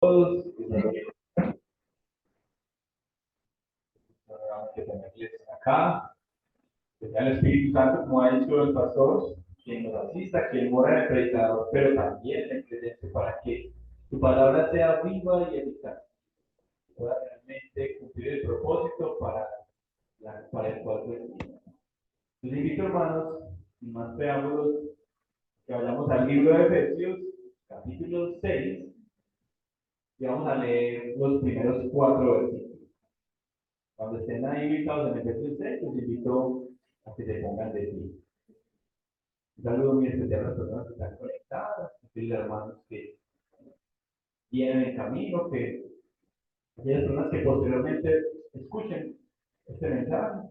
todos, que tenerles acá, que sea el Espíritu Santo, como ha dicho el pastor, quien nos asista, quien mora en el predicador, pero también en presente para que tu palabra sea viva y eficaz, pueda realmente cumplir el propósito para el cual fue escrito. Les invito, hermanos, sin más preámbulos, que vayamos al libro de Efesios, capítulo 6, y vamos a leer los primeros 4 versículos. Cuando estén ahí ubicados en Efesios 6, los invito a que se pongan de pie. Un saludo muy especial a las personas que están conectadas, a aquellos hermanos que vienen en camino, que aquellas personas que posteriormente escuchen este mensaje.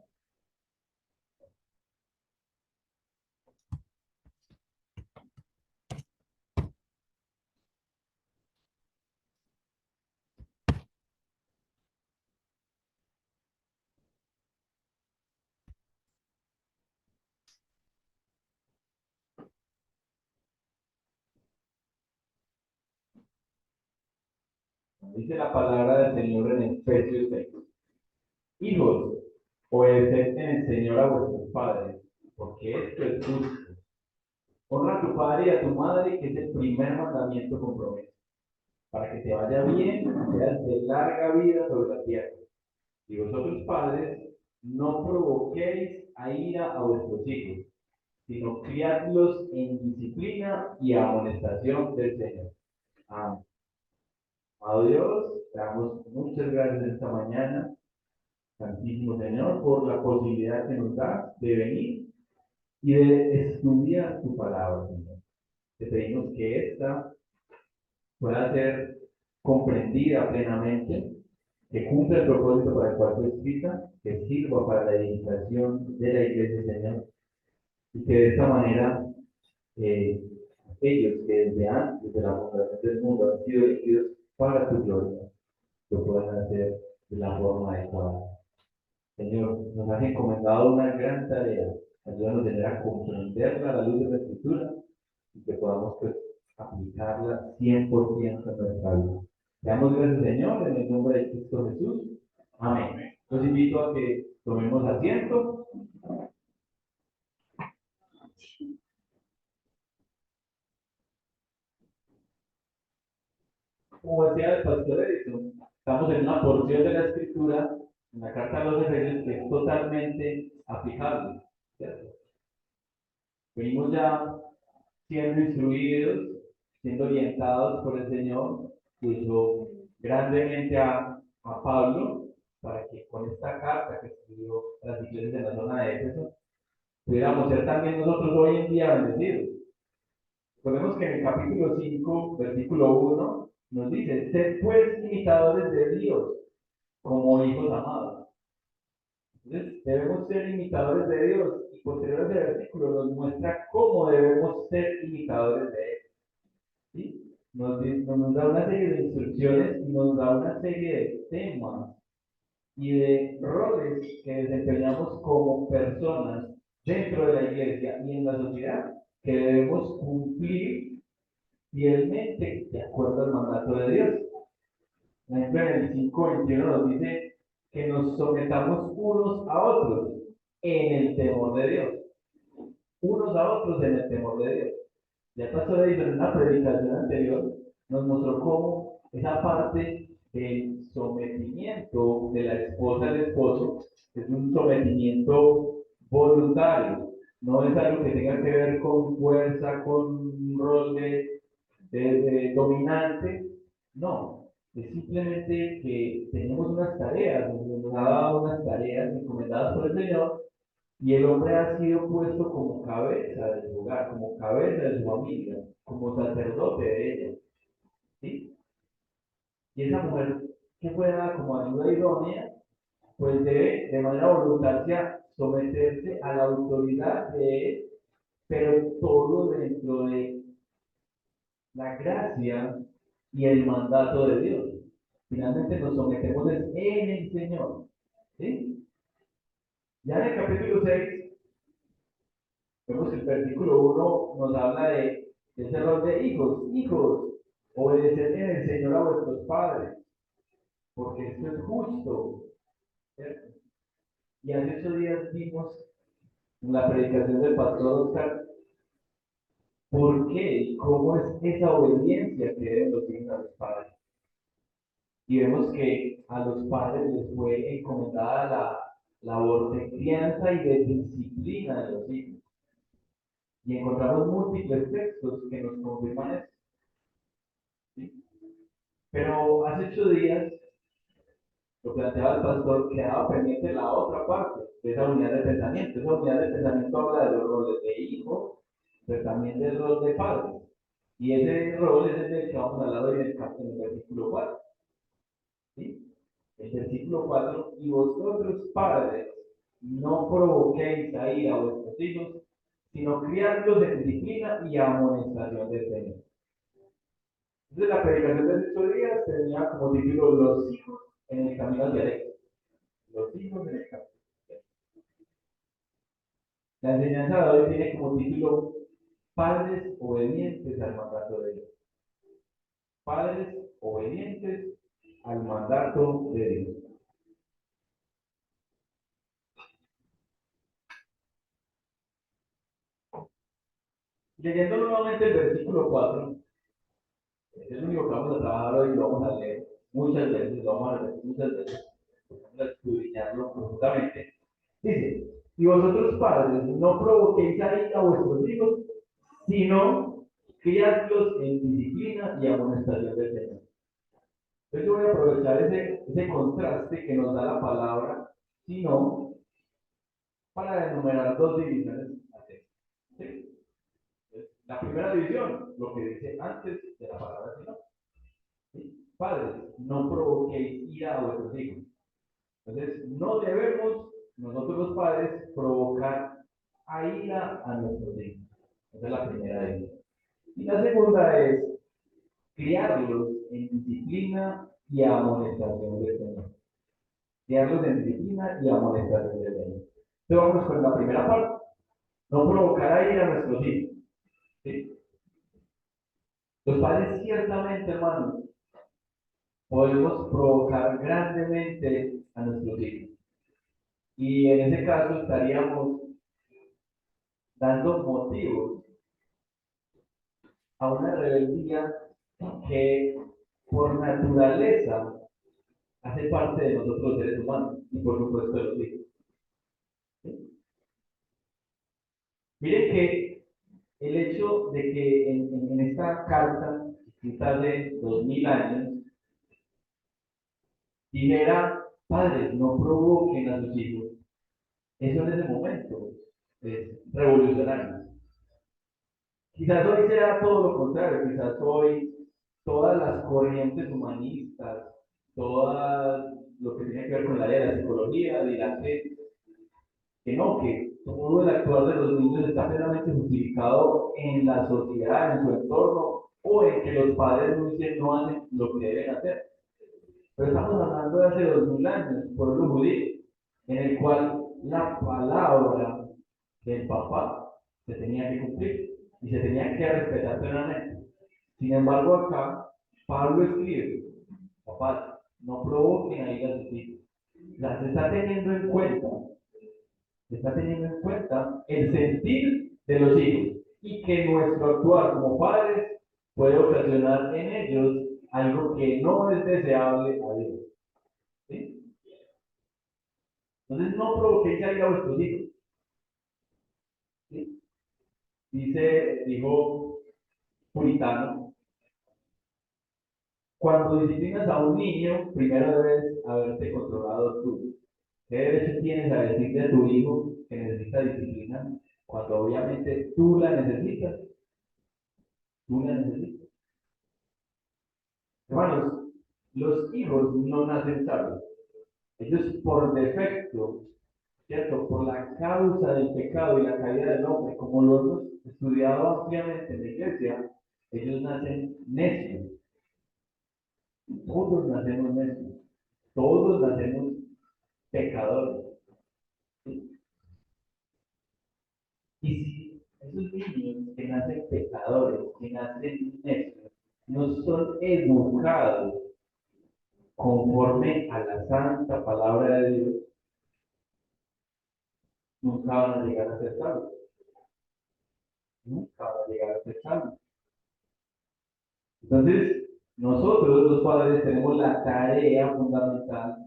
Dice la palabra del Señor en Efesios 6. Hijos, obedeced en el Señor a vuestros padres, porque esto es justo. Honra a tu padre y a tu madre, que es el primer mandamiento con promesa, para que te vaya bien y seas de larga vida sobre la tierra. Y vosotros, padres, no provoquéis a ira a vuestros hijos, sino criadlos en disciplina y amonestación del Señor. Amén. Amado Dios, te damos muchas gracias esta mañana, Santísimo Señor, por la posibilidad que nos da de venir y de estudiar tu palabra, Señor. Te pedimos que esta pueda ser comprendida plenamente, que cumpla el propósito para el cual fue escrita, que sirva para la edificación de la iglesia, Señor, y que de esta manera aquellos que desde antes de la fundación del mundo han sido elegidos para tu gloria, lo puedan hacer de la forma adecuada. Señor, nos has encomendado una gran tarea. Ayúdanos, Señor, a comprenderla a la luz de la Escritura y que podamos pues, aplicarla 100% en nuestra vida. Te damos gracias, Señor, en el nombre de Cristo Jesús. Amén. Los invito a que tomemos asiento. Como decía el pastor Edison, estamos en una porción de la Escritura, en la carta a los Efesios, que es totalmente aplicable, ¿cierto? Venimos ya siendo instruidos, siendo orientados por el Señor, que usó grandemente a Pablo para que con esta carta que escribió a las iglesias de la zona de Éfeso, pudiéramos ser también nosotros hoy en día bendecidos. Recordemos que en el capítulo 5, versículo 1, nos dice: sed pues imitadores de Dios como hijos amados. Entonces, debemos ser imitadores de Dios, y posterior a ese versículo nos muestra cómo debemos ser imitadores de Él. ¿Sí? Nos da una serie de instrucciones y nos da una serie de temas y de roles que desempeñamos como personas dentro de la iglesia y en la sociedad que debemos cumplir fielmente de acuerdo al mandato de Dios. Por ejemplo, en el 5:21 nos dice que nos sometamos unos a otros en el temor de Dios. Unos a otros en el temor de Dios. Ya pasó de en una predicación anterior, nos mostró cómo esa parte del sometimiento de la esposa al esposo es un sometimiento voluntario, no es algo que tenga que ver con fuerza, con un rol de dominante, no, es simplemente que tenemos unas tareas, nos ha dado unas tareas encomendadas por el Señor, y el hombre ha sido puesto como cabeza del hogar, como cabeza de su familia, como sacerdote de ella, ¿sí? Y esa mujer que fue dada como ayuda idónea, pues debe de manera voluntaria someterse a la autoridad de él, pero todo dentro de la gracia y el mandato de Dios. Finalmente nos sometemos en el Señor, ¿sí? Ya en el capítulo 6, vemos que el versículo 1 nos habla de ese rol de hijos, hijos. Obedeced en el Señor a vuestros padres, porque esto es justo, ¿cierto? Y hace 8 días vimos en la predicación del pastor Oscar por qué y cómo es esa obediencia que deben los hijos a los padres. Y vemos que a los padres les fue encomendada la labor de crianza y de disciplina de los hijos. Y encontramos múltiples textos que nos confirman esto. ¿Sí? Pero hace 8 días, lo planteaba el pastor, quedaba pendiente la otra parte de esa unidad de pensamiento. Esa unidad de pensamiento habla de los roles de hijo, pero también del rol de padre. Y ese rol es el que vamos a hablar hoy en el versículo 4. ¿Sí? El versículo 4, y vosotros padres, no provoquéis a ir a vuestros hijos, sino criadlos en disciplina y amonestación del Señor. Entonces la predicación de 8 días tenía como título Los hijos en el camino hacia el éxito. Los hijos en el camino. La enseñanza de hoy tiene como título Padres obedientes al mandato de Dios. Padres obedientes al mandato de Dios. Leyendo nuevamente el versículo 4, es el único que vamos a trabajar hoy y lo vamos a leer muchas veces, lo vamos a leer muchas veces, vamos a escudriñarlo profundamente. Dice, y vosotros padres, no provoquéis a ira a vuestros hijos, sino criadlos en disciplina y amonestación del Señor. Entonces yo voy a aprovechar ese contraste que nos da la palabra, sino para enumerar dos divisiones. ¿Sí? La primera división, lo que dice antes de la palabra sino. ¿Sí? Padres, no provoquéis ira a vuestros hijos. Entonces, no debemos nosotros los padres provocar a ira a nuestros hijos. Esa es la primera de ellas. Y la segunda es criarlos en disciplina y amonestación del Señor. Criarlos en disciplina y amonestación del Señor. Entonces vamos con la primera parte. No provocar a ira a nuestros hijos. ¿Sí? Los padres ciertamente, hermanos, podemos provocar grandemente a nuestros hijos. Y en ese caso estaríamos dando motivos a una rebeldía que por naturaleza hace parte de nosotros los seres humanos y por supuesto de los hijos. ¿Sí? Miren que el hecho de que en esta carta, escrita hace 2000 años, dijera, padres, no provoquen a sus hijos, eso en ese momento es revolucionario. Quizás hoy sea todo lo contrario, quizás hoy todas las corrientes humanistas, todo lo que tiene que ver con el área de la psicología, dirán que no, que todo el actuar de los niños está plenamente justificado en la sociedad, en su entorno, o en que los padres no hacen lo que deben hacer. Pero estamos hablando de hace 2000 años, pueblo judío, en el cual la palabra del papá se tenía que cumplir y se tenía que respetar plenamente. Sin embargo, acá Pablo escribe, papás, no provoquen a ir a sus hijos. Se está teniendo en cuenta, se está teniendo en cuenta el sentir de los hijos y que nuestro actuar como padres puede ocasionar en ellos algo que no es deseable a Dios. ¿Sí? Entonces no provoquéis a ir a vuestros hijos. ¿Sí? Dijo Puritano, cuando disciplinas a un niño, primero debes haberte controlado tú. ¿Qué derecho tienes a decirle a tu hijo que necesita disciplina cuando obviamente tú la necesitas? Tú la necesitas. Hermanos, los hijos no nacen sabios. Ellos por defecto, ¿cierto? Por la causa del pecado y la caída del hombre, como lo hemos estudiado ampliamente en la iglesia, ellos nacen necios. Todos nacemos necios. Todos nacemos pecadores. Y si esos niños que nacen pecadores, que nacen necios, no son educados conforme a la santa palabra de Dios, nunca van a llegar a ser salvos. Nunca van a llegar a ser salvos. Entonces, nosotros los padres tenemos la tarea fundamental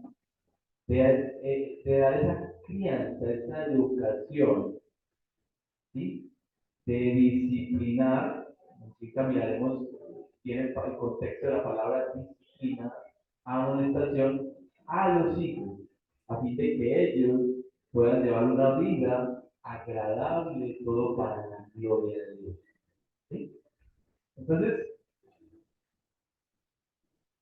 de dar esa crianza, esa educación, ¿sí? De disciplinar, así cambiaremos, tiene el contexto de la palabra disciplina, amonestación a los hijos, a fin de que ellos puedan llevar una vida agradable, todo para la gloria de Dios. ¿Sí? Entonces,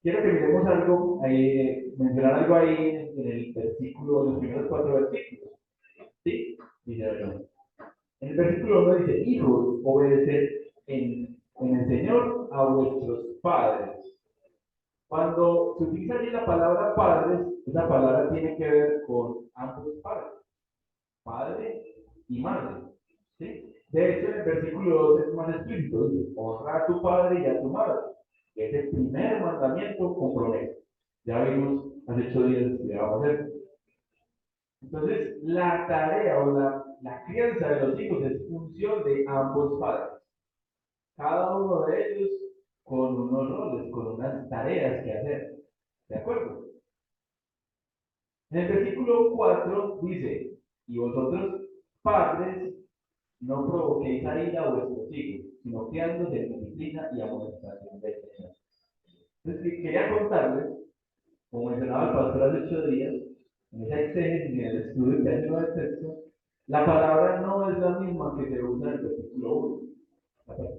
quiero que miremos algo, mencionar algo ahí en el versículo, en los primeros 4 versículos. ¿Sí? Dice, bueno, en el versículo 1 dice, hijos, obedeced en el Señor a vuestros padres. Cuando se utiliza allí la palabra padres, esa palabra tiene que ver con ambos padres, padre y madre. ¿Sí? De hecho, en el versículo 2 es más explícito, dice, honra a tu padre y a tu madre, que es el primer mandamiento con promesa. Ya vimos hace 8 días que vamos a hacer. Entonces, la tarea o la crianza de los hijos es función de ambos padres. Cada uno de ellos con unos roles, con unas tareas que hacer. ¿De acuerdo? En el versículo 4 dice, y vosotros, padres, no provoquéis a ira a vuestros hijos, sino criándolos en disciplina y amonestación del Señor. Entonces, quería contarles, como mencionaba el pastor hace 8 días, en esa exégesis y en el estudio que hace del texto, la palabra no es la misma que se usa en el versículo 1.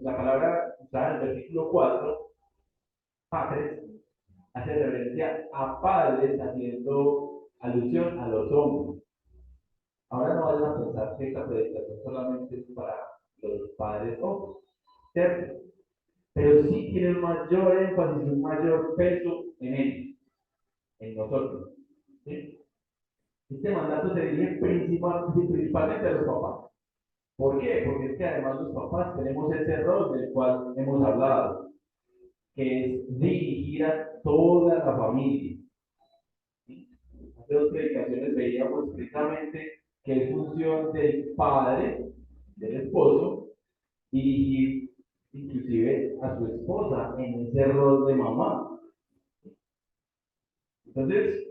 La palabra usada en el versículo 4, padres, hace referencia a padres haciendo alusión a los hombres. Ahora no vayan a pensar que esta predicación solamente es para los padres hombres, ¿cierto? Pero sí tiene un mayor énfasis, un mayor peso en ellos, en nosotros. ¿Sí? Este mandato se dirige principalmente a los papás. ¿Por qué? Porque es que además los papás tenemos ese rol del cual hemos hablado, que es dirigir a toda la familia. ¿Sí? Hace 2 predicaciones veíamos precisamente que es función del padre, del esposo, dirigir inclusive a su esposa en ese rol de mamá. Entonces,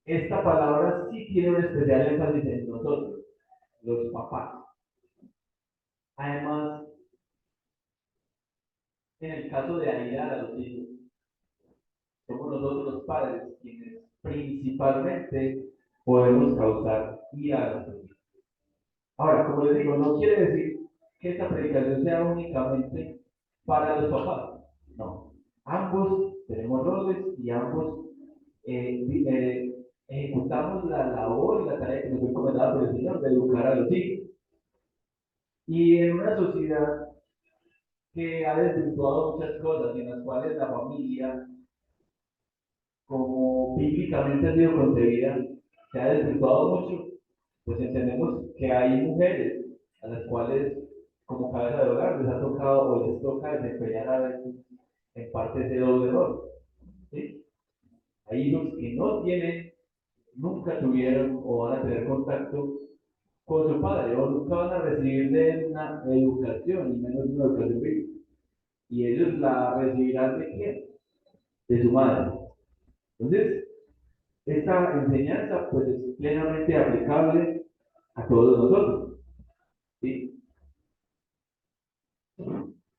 esta palabra sí tiene un especial énfasis en nosotros, los papás. Además, en el caso de ayudar a los hijos, somos nosotros los padres quienes principalmente podemos causar ira a los hijos. Ahora, como les digo, no quiere decir que esta predicación sea únicamente para los papás. No. Ambos tenemos roles y ambos ejecutamos la labor y la tarea que nos fue encomendada por el Señor de educar a los hijos. Y en una sociedad que ha desvirtuado muchas cosas, en las cuales la familia, como bíblicamente ha sido concebida, se ha desvirtuado mucho, pues entendemos que hay mujeres a las cuales, como cabeza de hogar, les ha tocado o les toca desempeñar a veces en parte ese doble rol. ¿Sí? Hay hijos que no tienen, nunca tuvieron o van a tener contacto con su padre, o nunca van a recibir de una educación, y menos una educación bíblica. Y ellos la recibirán de quién? De su madre. Entonces, esta enseñanza pues es plenamente aplicable a todos nosotros. ¿Sí?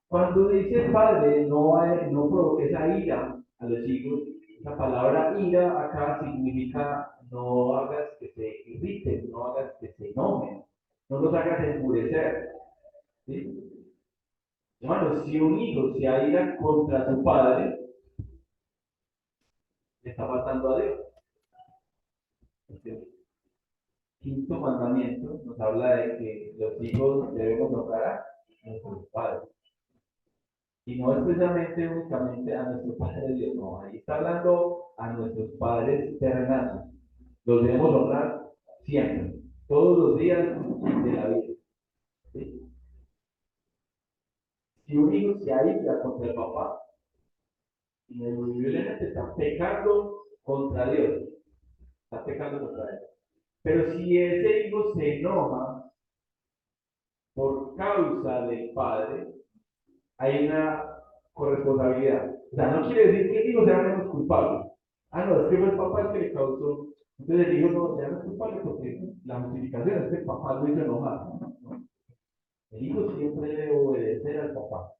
Cuando dice padre, no provoque esa ira a los hijos. La palabra ira acá significa no hagas que se irriten, no hagas que se enojen, no los hagas enfurecer. ¿Sí? Hermano, si un hijo se aira contra su padre, le está faltando a Dios. El quinto mandamiento nos habla de que los hijos debemos honrar a nuestros padres. Y no es precisamente únicamente a nuestro Padre Dios, no, ahí está hablando a nuestros padres terrenales. Los debemos honrar siempre, todos los días de la vida. ¿Sí? Si un hijo se aísla contra el papá, ineludiblemente está pecando contra Dios, está pecando contra él. Pero si ese hijo se enoja por causa del padre, hay una corresponsabilidad. O sea, no quiere decir que el hijo sea menos culpable. Ah, no, es que fue el papá el que le causó. Entonces el hijo no, ya no es culpable porque la justificación es que el papá lo hizo enojar. ¿No? El hijo siempre debe obedecer al papá.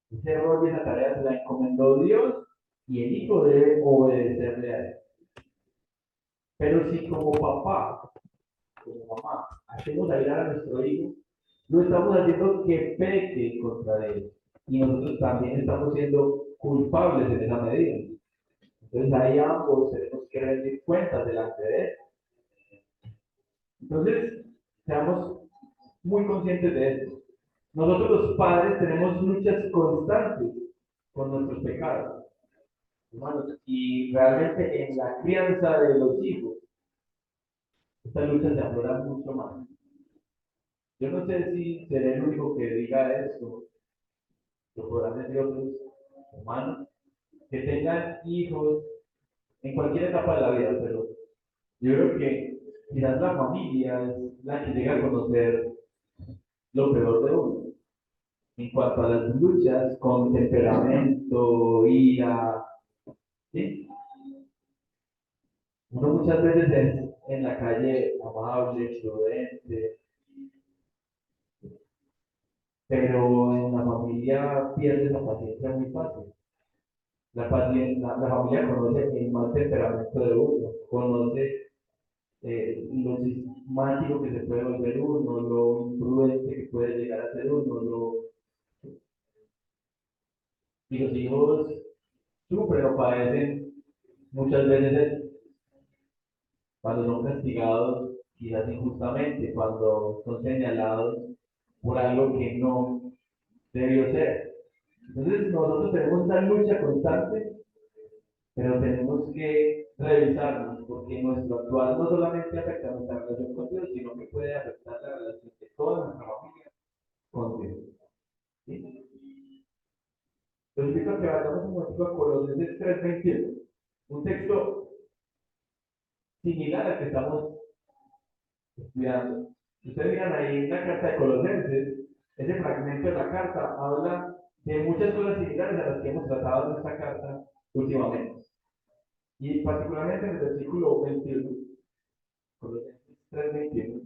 Ese rol y esa tarea se la encomendó Dios y el hijo debe obedecerle a él. Pero si como papá, como mamá, hacemos ayudar a nuestro hijo, lo estamos haciendo que peque contra él. Y nosotros también estamos siendo culpables en esa medida. Entonces ahí ambos tenemos que rendir cuentas delante de él. Entonces, seamos muy conscientes de esto. Nosotros los padres tenemos luchas constantes con nuestros pecados, hermanos, y realmente en la crianza de los hijos, esta lucha se aflora mucho más. Yo no sé si seré el único que diga esto, lo podrán decir otros hermanos, que tengan hijos en cualquier etapa de la vida, pero yo creo que quizás la familia es la que llega a conocer lo peor de uno. En cuanto a las luchas con temperamento, ira, ¿sí? Uno muchas veces es en la calle amable, prudente, pero en la familia pierde la paciencia muy fácil. La familia conoce el mal temperamento de uno, conoce lo sistemático que se puede volver uno, lo imprudente que puede llegar a ser uno, y los hijos sufren o padecen muchas veces cuando son castigados, quizás injustamente, cuando son señalados por algo que no debió ser. Entonces nosotros tenemos una lucha constante, pero tenemos que revisarnos, porque nuestro actual no solamente afecta a nuestra relación con Dios, sino que puede afectar la relación de toda nuestra familia con Dios. ¿Sí? Los invito a que vayamos un momento a Colosenses 3:21, un texto similar al que estamos estudiando. Si ustedes miran ahí en la carta de Colosenses, ese fragmento de la carta habla de muchas cosas similares a las que hemos tratado en esta carta últimamente. Y particularmente en el versículo 21, Colosenses 3:21.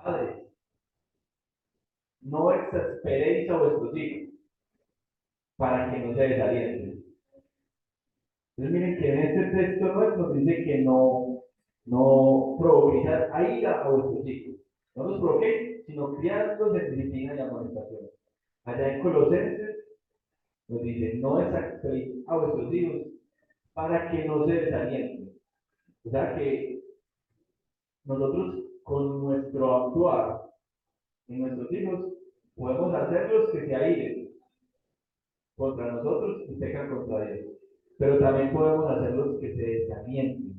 Padres, no exasperéis a vuestros hijos para que no se desalienten. Entonces miren que en este texto nos dice que no provoquéis a ira a vuestros hijos. No los provoquéis, sino criadlos en disciplina y amonestación. Allá en Colosenses nos dice, no exasperéis a vuestros hijos para que no se desalienten. O sea que nosotros con nuestro actuar en nuestros hijos podemos hacerlos que se airen contra nosotros y pecan contra Dios. Pero también podemos hacerlos que se desalienten.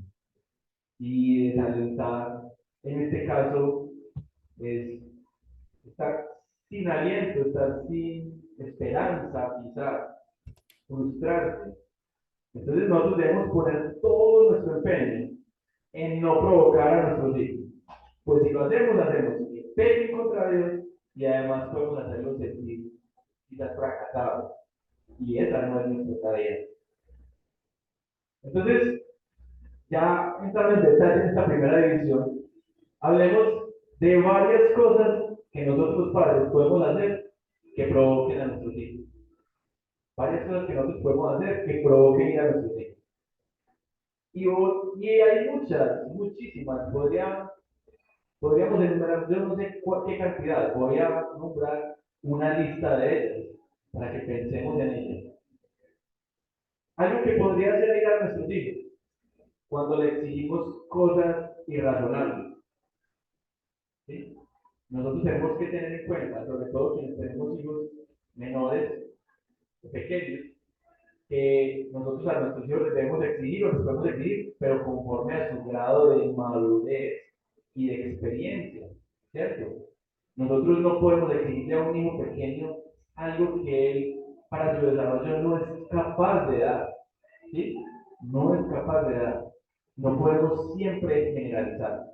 Y desalentar, en este caso, es estar sin aliento, estar sin esperanza, quizás, frustrarse. Entonces nosotros debemos poner todo nuestro empeño en no provocar a nuestros hijos. Pues si lo hacemos que pequen contra Dios y además podemos hacerlos sentir quizás fracasados. Y esa no es nuestra tarea. Entonces, ya entrando en detalle en esta primera división, hablemos de varias cosas que nosotros los padres podemos hacer que provoquen a nuestros hijos. Varias cosas que nosotros podemos hacer que provoquen a nuestros hijos. Y hay muchas, muchísimas. Podríamos enumerar, yo no sé qué cantidad, voy a nombrar una lista de ellas para que pensemos en ellas. Algo que podría hacer ir a nuestros hijos cuando le exigimos cosas irrazonables. ¿Sí? Nosotros tenemos que tener en cuenta, sobre todo quienes tenemos hijos menores o pequeños, que nosotros a nuestros hijos les debemos exigir o les podemos exigir, pero conforme a su grado de madurez y de experiencia, ¿cierto? Nosotros no podemos exigirle a un hijo pequeño algo que él, para su desarrollo, no es capaz de dar, ¿sí? No es capaz de dar. No podemos siempre generalizar.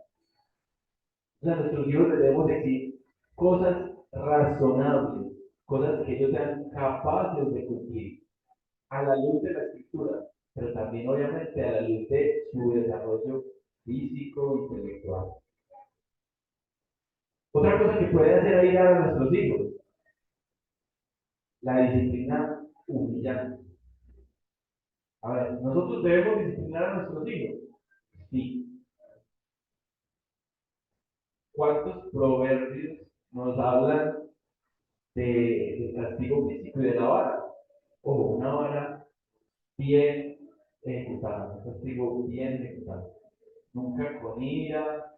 O sea, a nuestros hijos les debemos exigir cosas razonables, cosas que ellos sean capaces de cumplir a la luz de la escritura, pero también obviamente a la luz de su desarrollo físico e intelectual. Otra cosa que puede hacer airar a nuestros hijos, la disciplina humillante. A ver, nosotros debemos disciplinar a nuestros hijos. Sí. ¿Cuántos proverbios nos hablan del castigo físico y de la vara? Ojo, una vara bien ejecutada, un castigo bien ejecutado. Nunca con ira,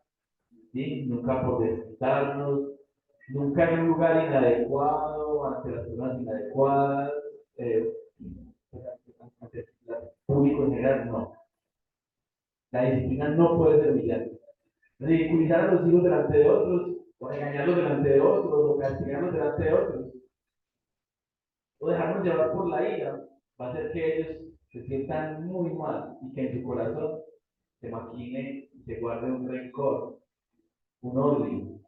¿sí? Nunca por desquitarnos, nunca en un lugar inadecuado, ante las personas inadecuadas, eh, ante el público en general, no. La disciplina no puede ser humillante. Ridiculizar a los hijos delante de otros, o regañarlos delante de otros, o castigarlos delante de otros, o dejarnos llevar por la ira, va a hacer que ellos se sientan muy mal y que en su corazón se maquine y se guarde un rencor, un odio.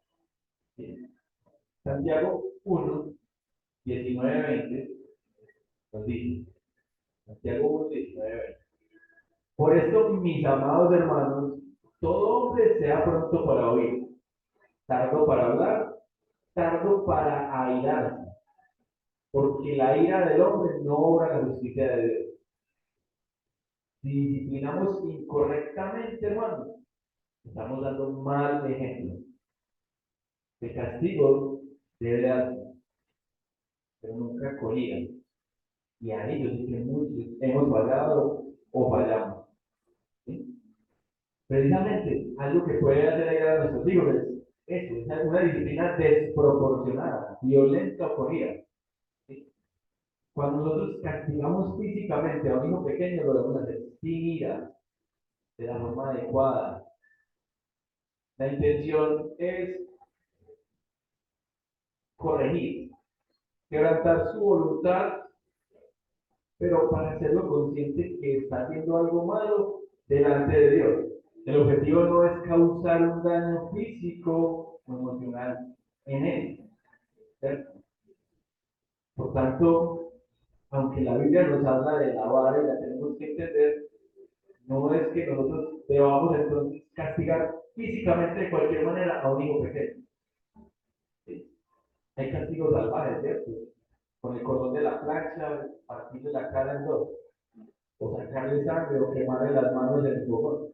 ¿Sí? Santiago 1, 19, 20 nos dice, Santiago 1, 19, 20. Por esto, mis amados hermanos, todo hombre sea pronto para oír, tardo para hablar, tardo para airarse, porque la ira del hombre no obra la justicia de Dios. Si disciplinamos incorrectamente, hermanos, estamos dando un mal ejemplo. El castigo debe darse, pero nunca con ira. Y ahí yo sé que muchos hemos fallado o fallamos. ¿Sí? Precisamente, algo que puede hacer ayudar a nuestros hijos es eso, es una disciplina desproporcionada, violenta o con ira. ¿Sí? Cuando nosotros castigamos físicamente a un hijo pequeño, lo debemos hacer sin ira, de la forma adecuada. La intención es corregir, quebrantar su voluntad, pero para hacerlo consciente que está haciendo algo malo delante de Dios. El objetivo no es causar un daño físico o emocional en él, ¿cierto? Por tanto, aunque la Biblia nos habla de la vara y la tenemos que entender, no es que nosotros debamos entonces castigar físicamente de cualquier manera a un hijo pequeño. ¿Sí? Hay castigos salvajes, ¿cierto? Con el cordón de la plancha, partirle la cara en dos, o sacarle sangre, o quemarle las manos en el fogón.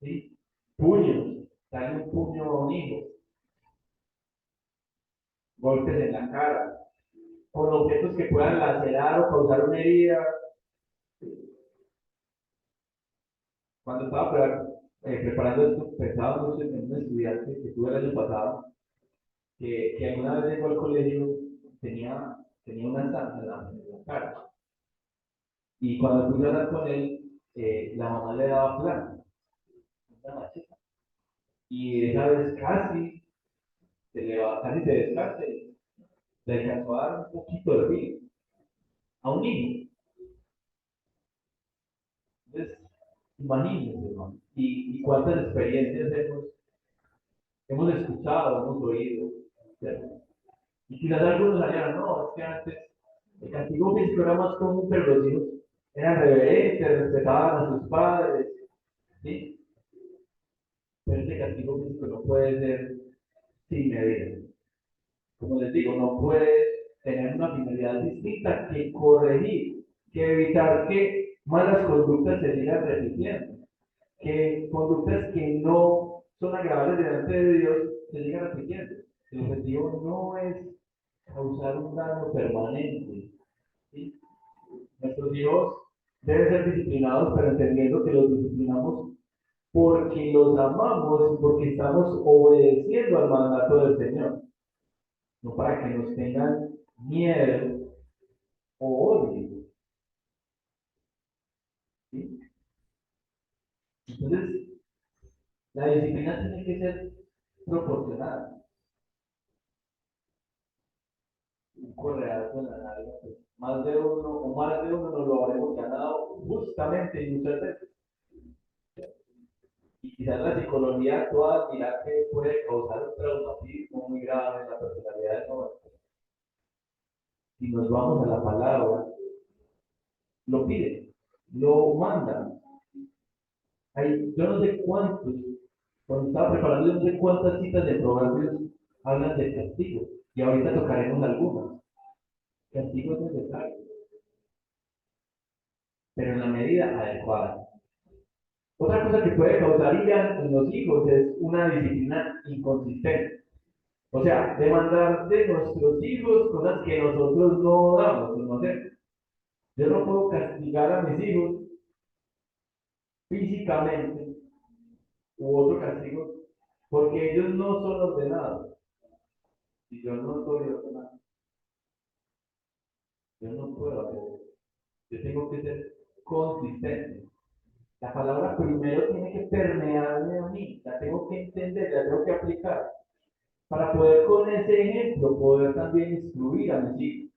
¿Sí? Puños, darle un puño a un hijo, golpes en la cara, con objetos que puedan lacerar o causar una herida. Cuando estaba preparando esto, pensaba mucho en un estudiante que tuve el año pasado, que alguna vez llegó al colegio, tenía una zanja en la cara. Y cuando fui a hablar con él, la mamá le daba plan, una macheta. Y esa vez casi se descansa y le alcanzó a dar un poquito de filo a un niño. Entonces, imagínense, hermano, y cuántas experiencias hemos escuchado, hemos oído, ¿cierto? Y quizás algunos harían, no, es que antes el castigo físico era más común, pero los hijos eran reverentes, respetaban a sus padres, ¿sí? Pero este castigo físico no puede ser sin medida. Como les digo, no puede tener una finalidad distinta que corregir, que evitar que malas conductas se sigan repitiendo, que conductas que no son agradables delante de Dios se sigan repitiendo. El objetivo no es causar un daño permanente. ¿Sí? Nuestros hijos deben ser disciplinados, pero entendiendo que los disciplinamos porque los amamos y porque estamos obedeciendo al mandato del Señor, no para que nos tengan miedo o odie. ¿Sí? Entonces, la disciplina tiene que ser proporcionada. Un correazo en la nalga, pues, más de uno o más de uno nos lo habremos ganado justamente y muchas veces. Y quizás la psicología actual dirá que puede causar un traumatismo muy grave en la personalidad de joven. Si nos vamos a la palabra, lo pide, lo manda. Yo no sé cuántos, cuando estaba preparando, yo no sé cuántas citas de proverbios hablan de castigo. Y ahorita tocaremos algunas. Castigo es necesario, pero en la medida adecuada. Otra cosa que puede causar ira en los hijos es una disciplina inconsistente. O sea, demandar de nuestros hijos cosas que nosotros no damos, no hacemos. Yo no puedo castigar a mis hijos físicamente u otro castigo porque ellos no son ordenados. Y yo no soy ordenado. Yo no puedo hacer eso. Yo tengo que ser consistente. La palabra primero tiene que permearme a mí. La tengo que entender, la tengo que aplicar. Para poder con ese ejemplo, poder también instruir a mis hijos.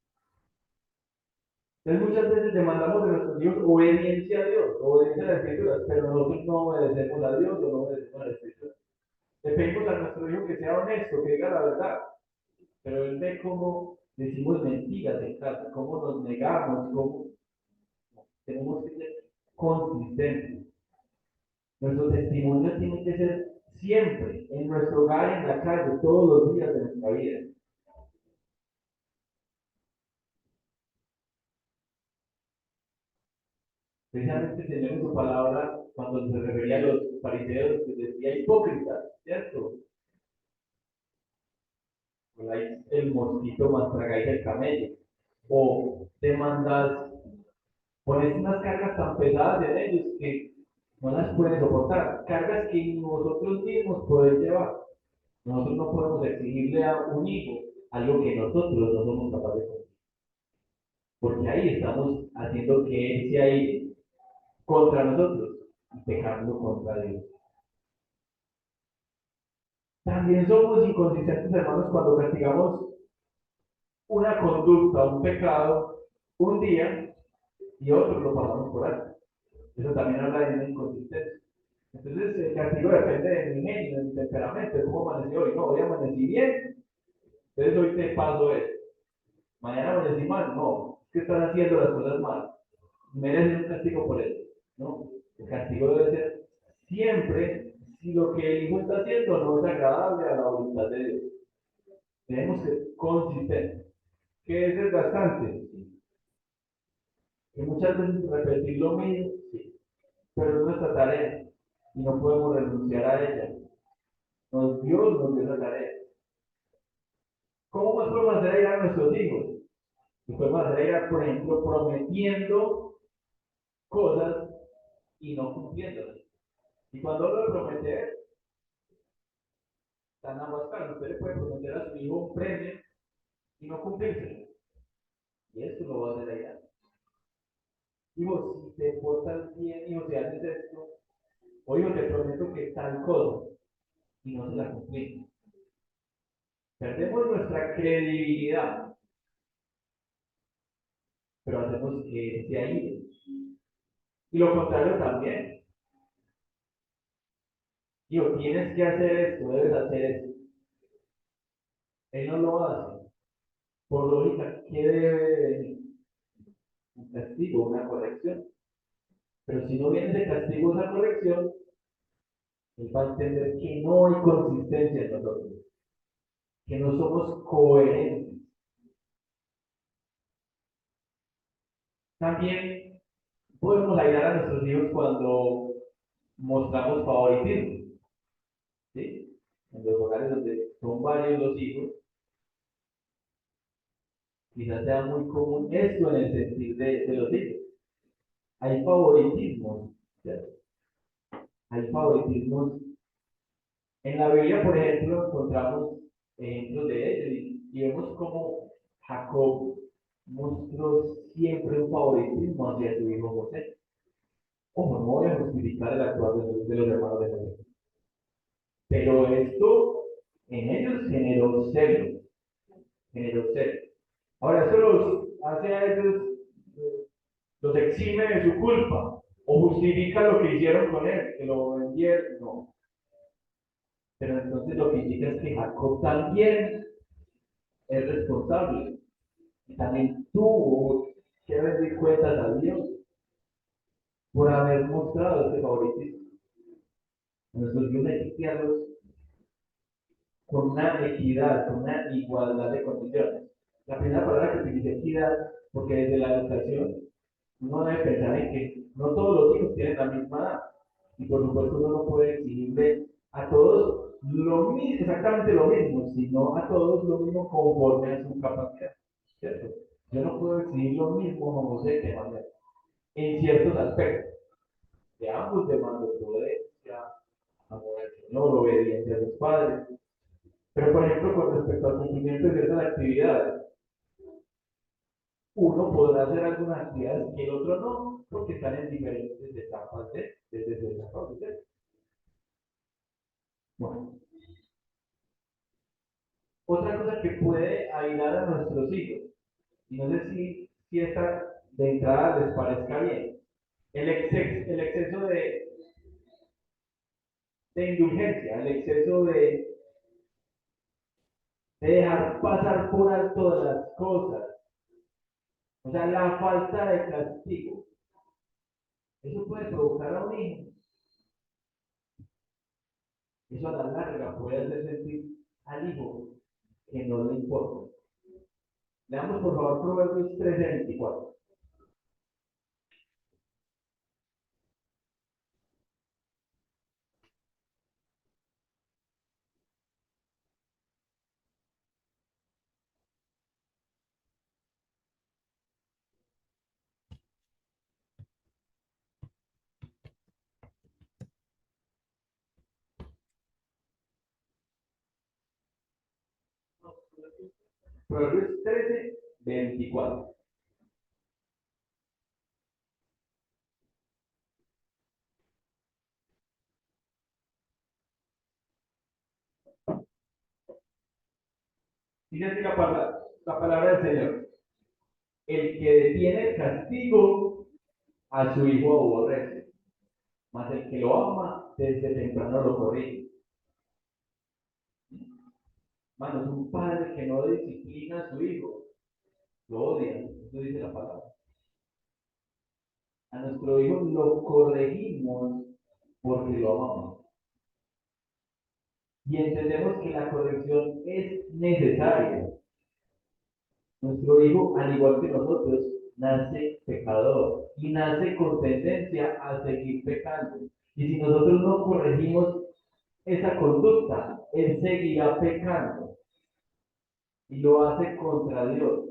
Entonces muchas veces demandamos de nuestros hijos obediencia a Dios, obediencia a las escrituras, pero nosotros no obedecemos a Dios o no obedecemos a las escrituras. Le pedimos a nuestro hijo que sea honesto, que diga la verdad, pero él ve cómo decimos mentiras en casa, cómo nos negamos, cómo tenemos que ser consistentes. Nuestro testimonio tiene que ser siempre, en nuestro hogar, en la calle, todos los días de nuestra vida. Precisamente el Señor en su palabra, cuando se refería a los fariseos, les decía hipócritas, ¿cierto? Voláis el mosquito más tragáis el camello. O demandas, pones unas cargas tan pesadas en ellos que no las pueden soportar. Cargas que nosotros mismos podemos llevar. Nosotros no podemos exigirle a un hijo algo que nosotros no somos capaces de hacer. Porque ahí estamos haciendo que él se aire contra nosotros y pecando contra Dios. También somos inconsistentes, hermanos, cuando castigamos una conducta, un pecado, un día y otro lo pasamos por alto. Eso también habla de una inconsistencia. Entonces, el castigo depende de mi genio, de mi temperamento, de cómo amanecí hoy. No, hoy amanecí bien, entonces hoy te paso esto. Mañana amanecí mal, no, es que estás haciendo las cosas mal. Mereces un castigo por eso. No, el castigo debe ser siempre si lo que el hijo está haciendo no es agradable a la voluntad de Dios. Tenemos que ser consistentes. ¿Qué es desgastante? Que muchas veces repetir lo mismo, sí, pero es nuestra tarea y no podemos renunciar a ella. Dios nos dio esa tarea. ¿Cómo más podemos hacer llegar a nuestros hijos? Y podemos hacer llegar, por ejemplo, prometiendo cosas y no cumpliéndolas. Y cuando hablo de prometer, están ambas caras. Usted le puede prometer a su hijo un premio y no cumplírselo. Y esto lo va a hacer allá. Hijo, si te portas bien, hijo, si haces esto, o hijo, te prometo que tal cosa, y no se la cumplimos. Perdemos nuestra credibilidad, pero hacemos que sea ahí. Y lo contrario también. Digo, tienes que hacer esto, debes hacer esto. Él no lo hace. Por lógica, ¿qué debe venir? Un castigo, una corrección. Pero si no viene de castigo esa corrección, él va a entender que no hay consistencia en nosotros, que no somos coherentes. También podemos ayudar a nuestros hijos cuando mostramos favoritismo, ¿sí? En los hogares donde son varios los hijos, quizás sea muy común esto en el sentir de los hijos. Hay favoritismo, ¿cierto? Hay favoritismos. En la Biblia, por ejemplo, encontramos ejemplos de ello y vemos como Jacob mostró siempre un favoritismo hacia su hijo José. Ojo, no voy a justificar el actuar de los hermanos de José, pero esto en ellos generó celos, generó celos. Ahora, eso los hace a ellos, eh, los exime de su culpa, o justifica lo que hicieron con él, que lo vendieron, no. Pero entonces lo que indica es que Jacob también es responsable, y también tuvo que rendir cuentas a Dios por haber mostrado este favoritismo. Nosotros hay que criarlos con una equidad, con una igualdad de condiciones. La primera palabra que utilicé equidad, porque desde la educación uno debe pensar en que no todos los hijos tienen la misma edad. Y por supuesto uno no puede exigirle a todos lo mismo, exactamente lo mismo, sino a todos lo mismo conforme a su capacidad. ¿Cierto? Yo no puedo exigir lo mismo a José que a Manuel en ciertos aspectos. De ambos demando prudencia, amor al Señor, obediencia a los padres. Pero, por ejemplo, con respecto al cumplimiento de ciertas actividades, uno podrá hacer algunas actividades que el otro no, porque están en diferentes etapas de desarrollo. Bueno, otra cosa que puede ayudar a nuestros hijos, y no sé si esta de entrada les parezca bien, el exceso de indulgencia, el exceso de dejar pasar por alto las cosas, o sea, la falta de castigo. Eso puede provocar a un hijo. Eso a la larga puede hacer sentir al hijo que no le importa. Leamos por favor Proverbios 13:24. Proverbios 13:24. Dice así la palabra del Señor. El que detiene el castigo a su hijo aborrece, mas el que lo ama desde temprano lo corrige. Manos, un padre que no disciplina a su hijo, lo odia, eso dice la palabra. A nuestro hijo lo corregimos porque lo amamos. Y entendemos que la corrección es necesaria. Nuestro hijo, al igual que nosotros, nace pecador y nace con tendencia a seguir pecando. Y si nosotros no corregimos esa conducta, él seguirá pecando y lo hace contra Dios.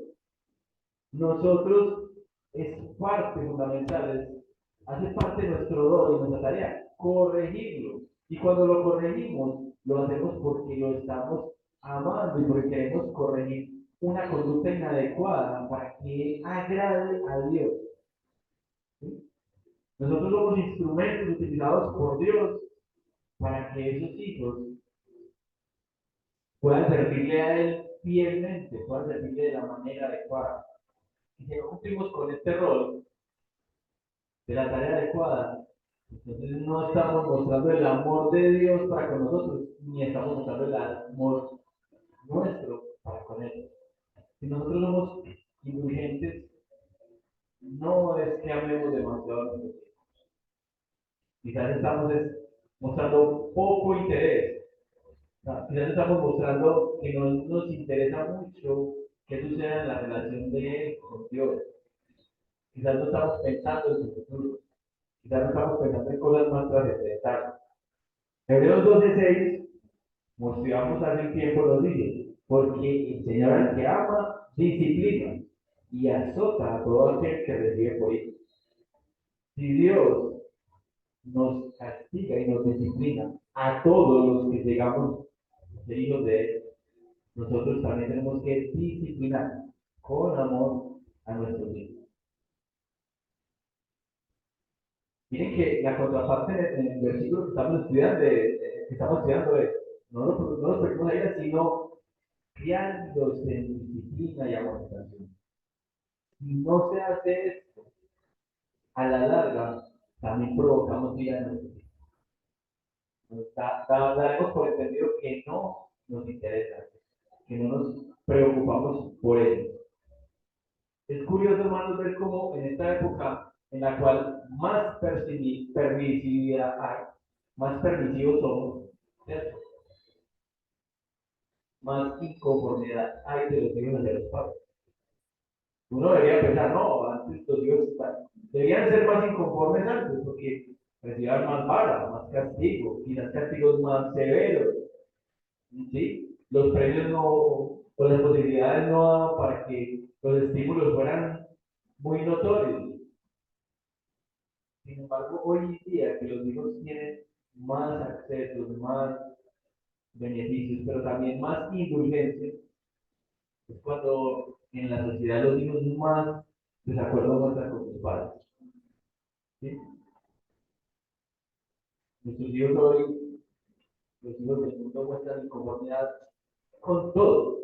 Nosotros es parte fundamental, hace parte de nuestro rol y nuestra tarea, corregirlo. Y cuando lo corregimos, lo hacemos porque lo estamos amando y porque queremos corregir una conducta inadecuada para que agrade a Dios. ¿Sí? Nosotros somos instrumentos utilizados por Dios para que esos hijos puedan servirle a Él fielmente, puedan servirle de la manera adecuada. Y si no cumplimos con este rol de la tarea adecuada, entonces no estamos mostrando el amor de Dios para con nosotros, ni estamos mostrando el amor nuestro para con Él. Si nosotros somos indulgentes, no es que amemos demasiado a nuestros hijos. Quizás estamos mostrando poco interés. Quizás estamos mostrando que no nos interesa mucho qué suceda en la relación de Él con Dios. Quizás no estamos pensando en su futuro. Quizás no estamos pensando en cosas más trascendentales. Hebreos 12:6, mostramos hace un tiempo, nos dice, porque el Señor al que ama, disciplina y azota a todo aquel que recibe por hijo. Si Dios nos castiga y nos disciplina a todos los que llegamos a ser hijos de Él, nosotros también tenemos que disciplinar con amor a nuestros hijos. Miren que la contraparte en el versículo que estamos estudiando es, no nos perdemos ahí, sino criándolos en disciplina y amonestación. Si no se hace esto, a la larga también provocamos vida en nuestros hijos. Daremos por entendido que no nos interesa, que no nos preocupamos por ello. Es curioso, hermanos, ver cómo en esta época en la cual más permisividad hay, más permisivos somos, ¿cierto? Más inconformidad hay de los hijos de los padres. Uno debería pensar, no, antes los hijos deberían ser más inconformes antes, porque recibían más vara, más castigo, quizás castigos más severos, ¿sí? Los premios no, o las posibilidades no daban para que los estímulos fueran muy notorios. Sin embargo, hoy en día que los hijos tienen más accesos, más beneficios, pero también más indulgencia, es cuando en la sociedad los hijos más desacuerdo muestran con sus padres. ¿Sí? Nuestros hijos hoy, los hijos del mundo muestran inconformidad con todo.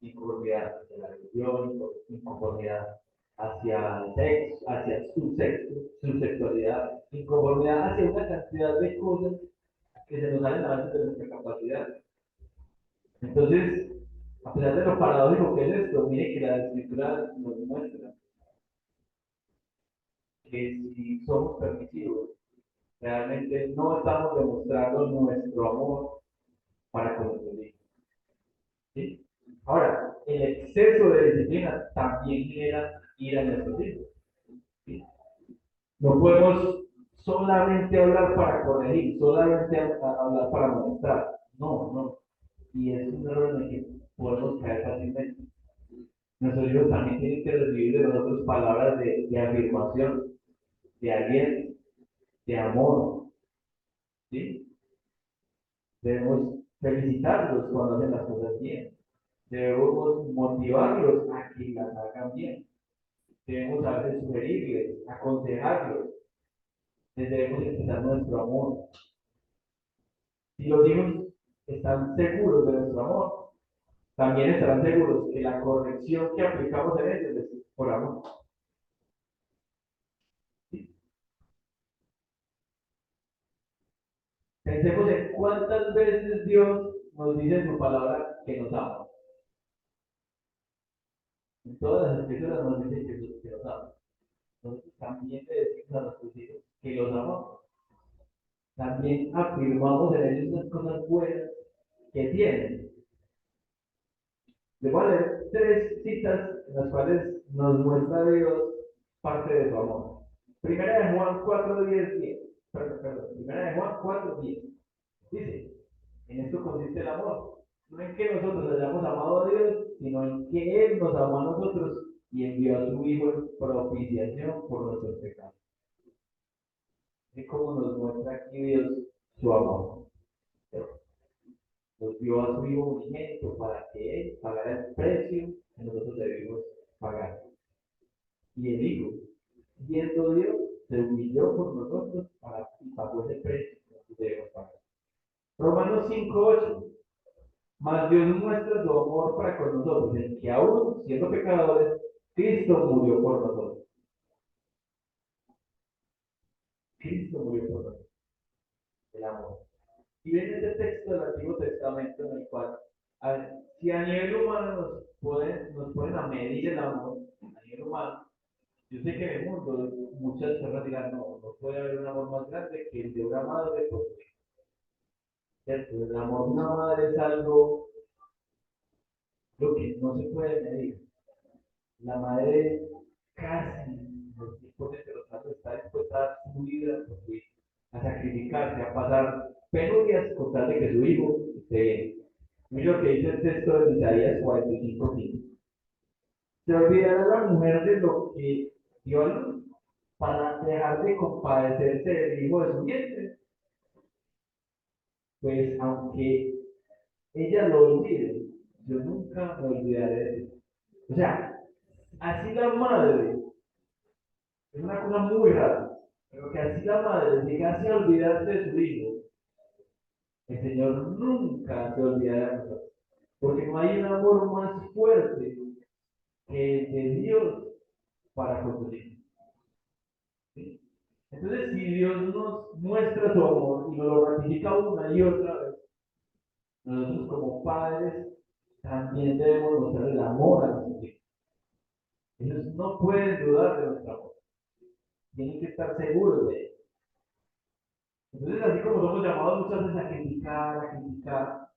Inconformidad hacia la religión, inconformidad hacia el sexo, hacia su sexo, su sexualidad, inconformidad hacia una cantidad de cosas que se nos salen a veces de nuestra capacidad. Entonces, a pesar de lo paradójico que es esto, mire que la escritura nos muestra que si somos permisivos, realmente no estamos demostrando nuestro amor para con nuestros hijos. ¿Sí? Ahora, el exceso de disciplina también genera ira en nuestros hijos. ¿Sí? No podemos solamente hablar para corregir, solamente hablar para molestar. No, no. Y es un error en el que podemos caer fácilmente. Nuestros hijos también tienen que recibir de nosotros palabras de afirmación, de aliento, de amor. ¿Sí? Debemos felicitarlos cuando hacen las cosas bien. Debemos motivarlos a que las hagan bien. Debemos a veces sugerirles, aconsejarlos. Les debemos expresar nuestro amor. Si los hijos están seguros de nuestro amor, también estarán seguros que la corrección que aplicamos en ellos es por amor. ¿Sí? Pensemos en cuántas veces Dios nos dice en su palabra que nos ama. En todas las escrituras nos dice que nos ama. Nosotros también le decimos a nuestros hijos que los amamos. También afirmamos en ellos las cosas buenas que tienen. Les voy a leer tres citas en las cuales nos muestra Dios parte de su amor. Primera de Juan 4:10. Perdón, primera de Juan 4:10. Dice, en esto consiste el amor. No en que nosotros hayamos amado a Dios, sino en que Él nos amó a nosotros y envió a su Hijo en propiciación por nuestros pecados. Es como nos muestra aquí Dios su amor. Nos dio a su Hijo unigénito para que Él pagara el precio que nosotros debimos pagar. Y el Hijo, siendo Dios, se humilló por nosotros y pagó ese precio que nosotros debemos pagar. Romanos 5:8. Mas Dios muestra su amor para con nosotros, en que aún siendo pecadores, Cristo murió por nosotros. Cristo murió por nosotros. El amor. Y ven este texto del Antiguo Testamento en el cual, si a nivel humano nos ponen a medir el amor, a nivel humano, yo sé que en el mundo muchas personas dirán, no, no puede haber un amor más grande que el de una madre por su hijo. ¿Cierto? El amor de una madre es algo lo que no se puede medir. La madre casi en los tiempos de los casos está dispuesta a dar su vida por su hijo, a sacrificarse, a pasar penurias con tal de que su hijo esté bien. Mira lo que dice el texto de Isaías 45:5. Se olvidará la mujer de lo que dio a luz para dejar de compadecerse del hijo de su vientre. Pues aunque ella lo olvide, yo nunca me olvidaré de él. O sea, así la madre, es una cosa muy rara, pero que así la madre llegase a olvidarse de su hijo, el Señor nunca se olvidará de nosotros. Porque no hay un amor más fuerte que el de Dios para con sus hijos. ¿Sí? Entonces, si Dios nos muestra su amor y nos lo ratifica una y otra vez, nosotros como padres también debemos mostrar el amor a nuestros hijos. Ellos no pueden dudar de nuestro amor. Tienen que estar seguros de ello. Entonces, así como somos llamados muchas veces a criticar,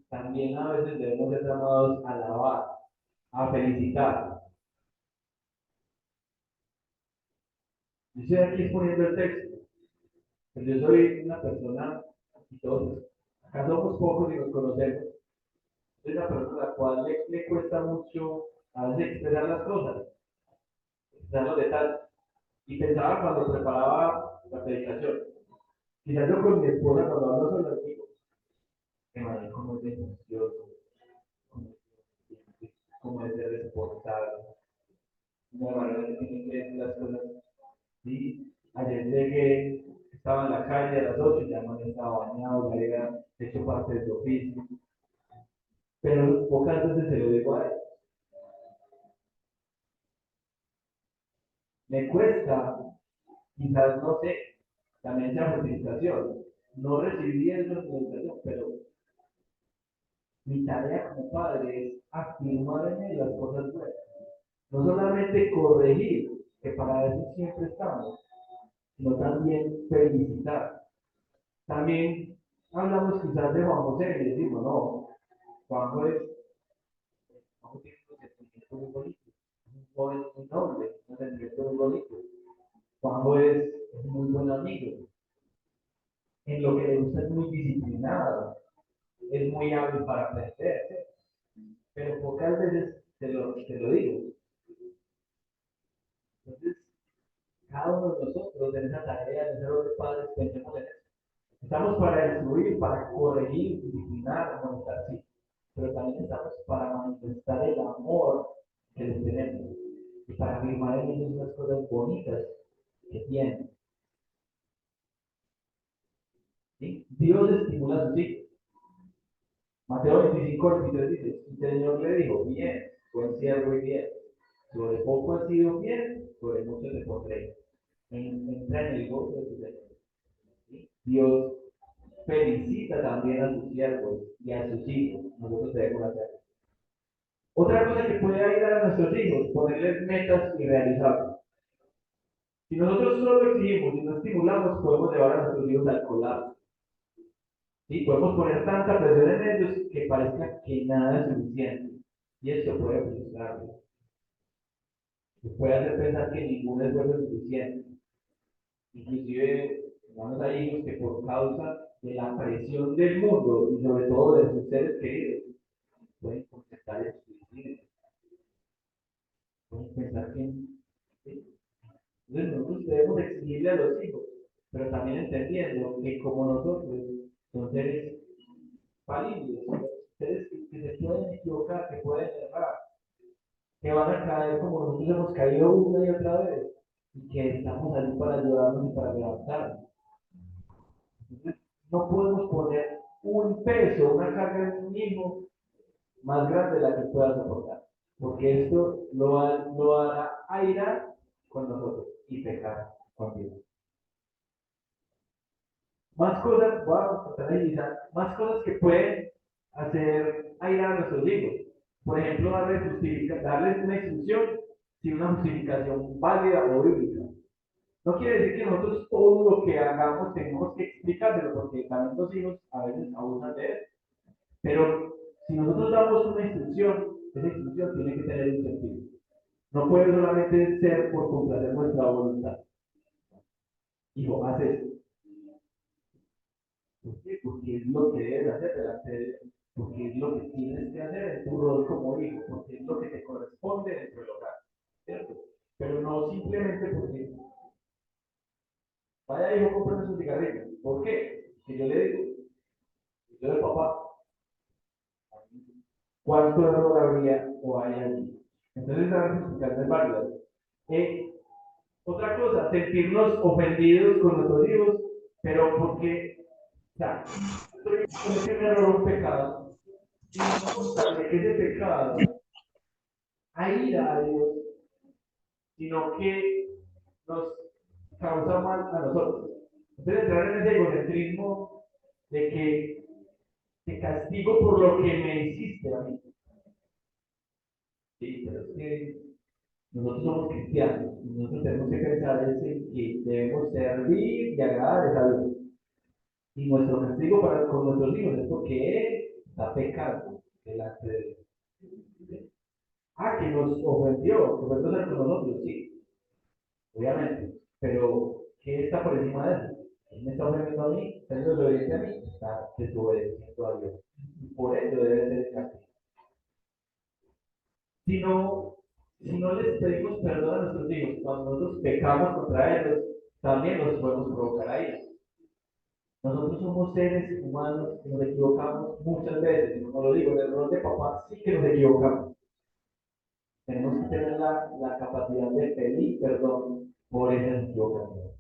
también a veces debemos ser llamados a alabar, a felicitar. Yo estoy aquí exponiendo el texto, pero yo soy una persona, y todos, acá somos pocos y nos conocemos, soy una persona a la cual le cuesta mucho a veces expresar las cosas, expresar los detalles. Y pensaba cuando preparaba la predicación, quizás yo con mi esposa cuando hablo sobre los hijos, que madre como es de delicioso, como es de responsable, una manera que tiene que decir las cosas. Sí, ayer llegué, estaba en la calle a las 8, ya no estaba bañado, ya había hecho parte del oficio, pero pocas veces se lo digo a él. Me cuesta, quizás no sé, también sea justificación, no recibí esa justificación, pero mi tarea como padre es afirmar en él las cosas buenas, no solamente corregir, que para eso siempre estamos, sino también felicitar. También hablamos quizás de Juan José y decimos, no, Juan es, Juan tiene unos sentimientos muy bonitos, es un joven muy noble, unos sentimientos muy bonitos. Juan es muy buen amigo, en lo que le gusta es muy disciplinado, es muy hábil para aprender, pero pocas veces te lo digo. Entonces, cada uno de nosotros en esa tarea de ser los padres pensemos en eso. Estamos para instruir, para corregir, disciplinar, amonestar, sí, pero también estamos para manifestar el amor que les tenemos y para afirmar en ellos unas cosas bonitas que tienen. ¿Sí? Dios estimula a sus hijos. Mateo 25:23 dice, el Señor le dijo, bien, buen siervo y bien, sobre poco has sido bien, sobre mucho te pondré. Entra en el gozo de tu Señor. ¿Sí? Dios felicita también a sus siervos y a sus hijos. Nosotros debemos hacer. Otra cosa que puede ayudar a nuestros hijos, ponerles metas y realizarlas. Si nosotros solo exigimos y no estimulamos, podemos llevar a nuestros hijos al colapso. ¿Sí? Podemos poner tanta presión en ellos que parezca que nada es suficiente. Y esto puede frustrarlos. Puede hacer pensar que ningún esfuerzo es suficiente. Inclusive, vamos a hijos que por causa de la presión del mundo y sobre todo de sus seres queridos, pueden contestar el suicidio. Pueden pensar que... ¿sí? Entonces nosotros debemos exigirle a los hijos, pero también entendiendo que como nosotros son seres falibles, seres que se pueden equivocar, que pueden errar, que van a caer como nosotros hemos caído una y otra vez, y que estamos ahí para ayudarnos y para levantarnos. Entonces, no podemos poner un peso, una carga en un hijo más grande de la que pueda soportar, porque esto lo hará airar con nosotros y pecar con Dios. Más cosas, voy a tratar de analizar, más cosas que pueden hacer airar a nuestros hijos. Por ejemplo, darles una instrucción sin una justificación válida o bíblica. No quiere decir que nosotros todo lo que hagamos tenemos que explicárselo, porque también los hijos a veces abusan de eso. Pero si nosotros damos una instrucción, esa instrucción tiene que tener un sentido. No puede solamente ser por complacer nuestra voluntad. Hijo, haz esto. ¿Por qué? Porque es lo que debes hacer delante de Dios. Porque es lo que tienes que hacer en tu rol como hijo. Porque es lo que te corresponde dentro del hogar. ¿Cierto? Pero no simplemente porque vaya hijo, cómprame su cigarrillo. ¿Por qué? Si yo le digo, yo de papá, ¿cuánto error habría o hay allí? Entonces, esa justificación es válida. Eh, Otra cosa, sentirnos ofendidos con nuestros hijos, pero porque, o sea, cometer un error, un pecado, y no importarle que ese pecado aira a Dios, sino que nos causa mal a nosotros. Entonces, entrar en ese egocentrismo de que te castigo por lo que me hiciste a mí. Sí, pero es que nosotros somos cristianos, y nosotros tenemos que pensar es en que debemos servir y agradar a Dios. Y nuestro castigo para con nuestros hijos es porque Él está pecando delante de Él. Ah, que nos ofendió, que fue grosero con nosotros, sí, obviamente. Pero, ¿qué está por encima de eso? Él me está ofendiendo a mí, está desobediente a mí, está desobedeciendo a Dios. Y por ello debe ser el castigo. Si no, si no les pedimos perdón a nuestros hijos, cuando nosotros pecamos contra ellos, también los podemos provocar a ellos. Nosotros somos seres humanos que nos equivocamos muchas veces, y como lo digo, en el rol de papá sí que nos equivocamos. Tenemos que tener la capacidad de pedir perdón por esas equivocaciones.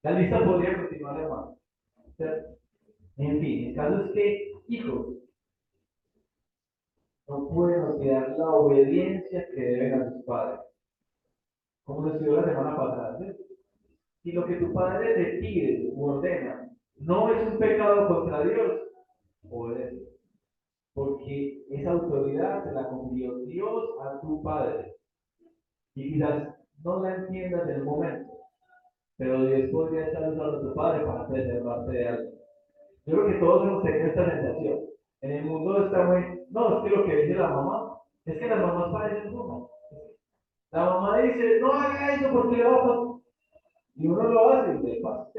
La lista podría continuar, hermano. En fin, el caso es que, hijos, no pueden olvidar la obediencia que deben a sus padres. Como lo estudió la semana pasada, ¿sí? Si lo que tu padre te pide u ordena no es un pecado contra Dios, obedece. Porque esa autoridad se la confió Dios a tu padre. Y quizás no la entiendas en el momento, pero Dios podría estar usando a tu padre para preservarte de algo. Yo creo que todos hemos tenido esta sensación. En el mundo está muy, no, es que lo que dice la mamá, es que las mamás parecen burras. La mamá dice, no haga eso porque le va a pasar. Y uno lo hace y le pasa.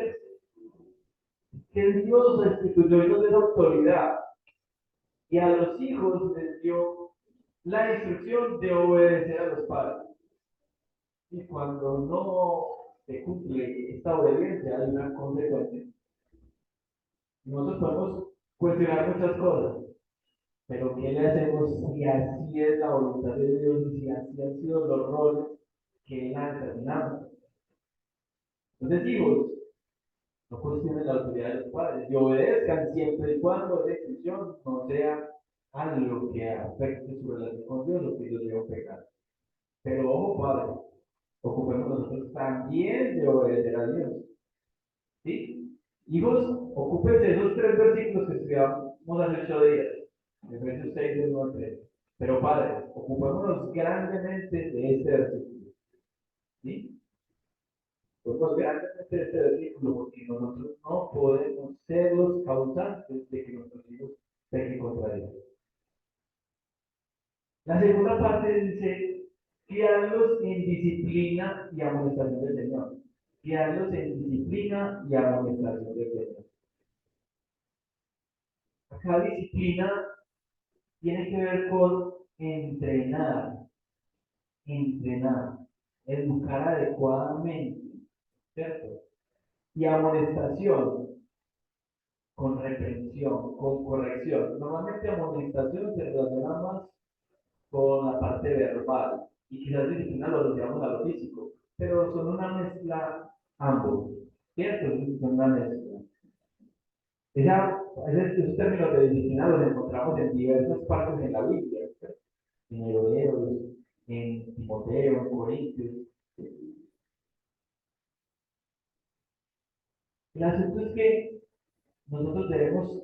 Que Dios instituyó y nos dio autoridad. Y a los hijos les dio la instrucción de obedecer a los padres. Y cuando no se cumple esta obediencia, hay una consecuencia. Nosotros podemos cuestionar muchas cosas, pero ¿qué le hacemos si así es la voluntad de Dios y si así han sido los roles que Él ha determinado? Entonces, hijos, no cuestionen la autoridad de los padres y obedezcan siempre y cuando la instrucción no sea algo que afecte su relación con Dios o que ellos deban pecar. Pero ojo, padre, ocupemos nosotros también de obedecer a Dios. ¿Sí? Hijos, ocúpense de esos tres versículos que estudiamos hace 8 días, Efesios 6, del 1 al 3. Pero padres, ocupémonos grandemente de este versículo. ¿Sí? Ocupémonos grandemente de este versículo porque nosotros no podemos ser los causantes de que nuestros hijos pequen contra Dios. La segunda parte dice, criarlos en disciplina y amonestación del Señor. Criarlos en disciplina y amonestación del Señor. Acá disciplina tiene que ver con entrenar, entrenar, educar adecuadamente, ¿cierto? Y amonestación con reprensión, con corrección. Normalmente amonestación se relaciona más con la parte verbal y quizás disciplina lo asociamos a lo físico, pero son una mezcla ambos, ¿cierto? Son una mezcla. Esos términos de disciplina los encontramos en diversas partes de la Biblia, ¿cierto? En Hebreos, en Timoteo, en Corintios. El asunto es que nosotros debemos,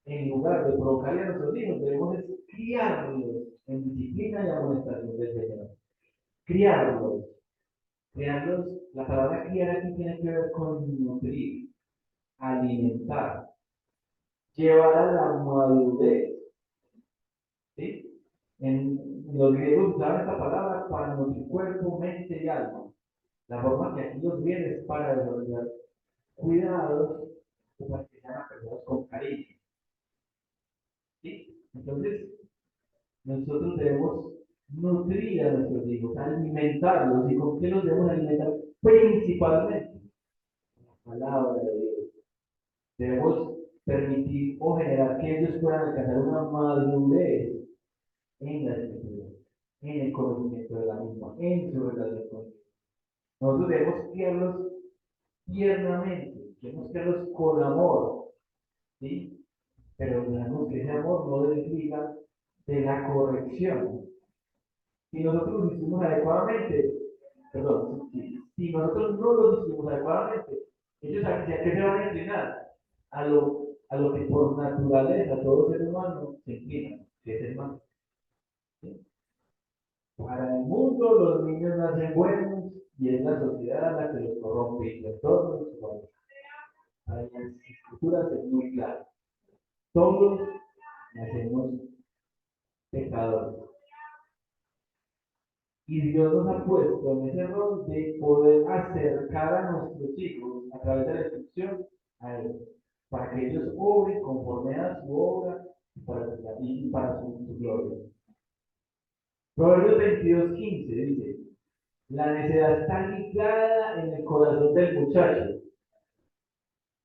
en lugar de provocarle a nuestros hijos, debemos criarlos en disciplina y amonestación del Señor. Criarlos. Criarlos, la palabra criar aquí tiene que ver con nutrir, alimentar, llevar a la madurez. ¿Sí? Los griegos usaban esta palabra para nutrir cuerpo, mente y alma. La forma que aquí los viene es para desarrollar cuidados para que sean personas con cariño. ¿Sí? Entonces, nosotros debemos nutrir a nuestros hijos, alimentarlos. ¿Y con qué los debemos alimentar? Principalmente con la palabra de Dios. Debemos permitir o generar que ellos puedan alcanzar una madurez en la escritura. en el conocimiento de la misma, en su relación con Dios. Nosotros debemos criarlos tiernamente, debemos criarlos con amor, ¿sí? Pero sabemos que ese amor no desliga de la corrección. Si nosotros lo hicimos adecuadamente, perdón, si nosotros no lo hicimos adecuadamente, ellos hacia qué se van a inclinar, a lo que por naturaleza todo ser humano se inclina, que es el mal. ¿Sí? Para el mundo los niños nacen buenos y es la sociedad la que los corrompe y los todos los humanos. Para las escrituras es muy claro. Todos nacemos pecadores. Y Dios nos ha puesto en ese rol de poder acercar a nuestros hijos a través de la instrucción a Él, para que ellos obren conforme a su obra y para su gloria. Proverbios 22:15 dice: la necedad está ligada en el corazón del muchacho,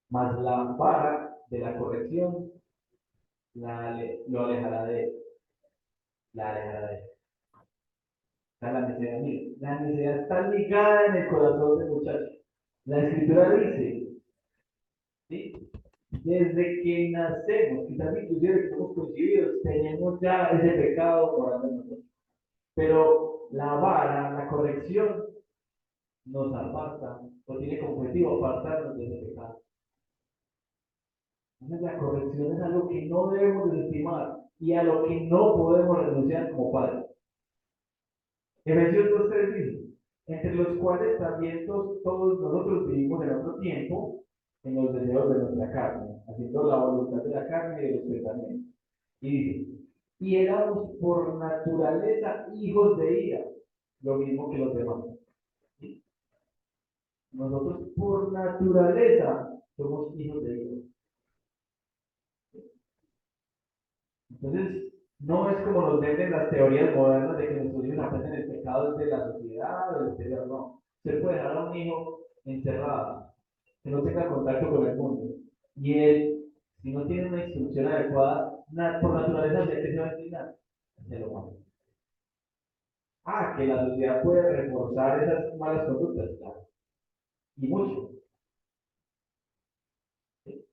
mas la vara de la corrección lo alejará de él. La alejará de él. La necesidad está ligada en el corazón del muchacho. La escritura dice, ¿sí? Desde que nacemos, quizás inclusive que somos concebidos, tenemos ya ese pecado morando en nosotros. Pero la vara, la corrección, nos aparta, o tiene como objetivo apartarnos de ese pecado. Entonces la corrección es algo que no debemos desestimar y a lo que no podemos renunciar como padres. Efesios 2:3 dice: entre los cuales también todos nosotros vivimos en otro tiempo, en los deseos de nuestra carne, haciendo la voluntad de la carne y de los pensamientos. Y dice: y éramos por naturaleza hijos de ira, lo mismo que los demás. ¿Sí? Nosotros por naturaleza somos hijos de ira. Entonces, no es como nos venden las teorías modernas de que nuestros hijos aprenden el pecado desde la sociedad, del exterior, no. Se puede dejar a un hijo encerrado, que no tenga contacto con el mundo. Y él, si no tiene una instrucción adecuada, por naturaleza, ¿de qué se va a inclinar? Se lo malo. Que la sociedad puede reforzar esas malas conductas, claro. Y mucho. ¿Sí?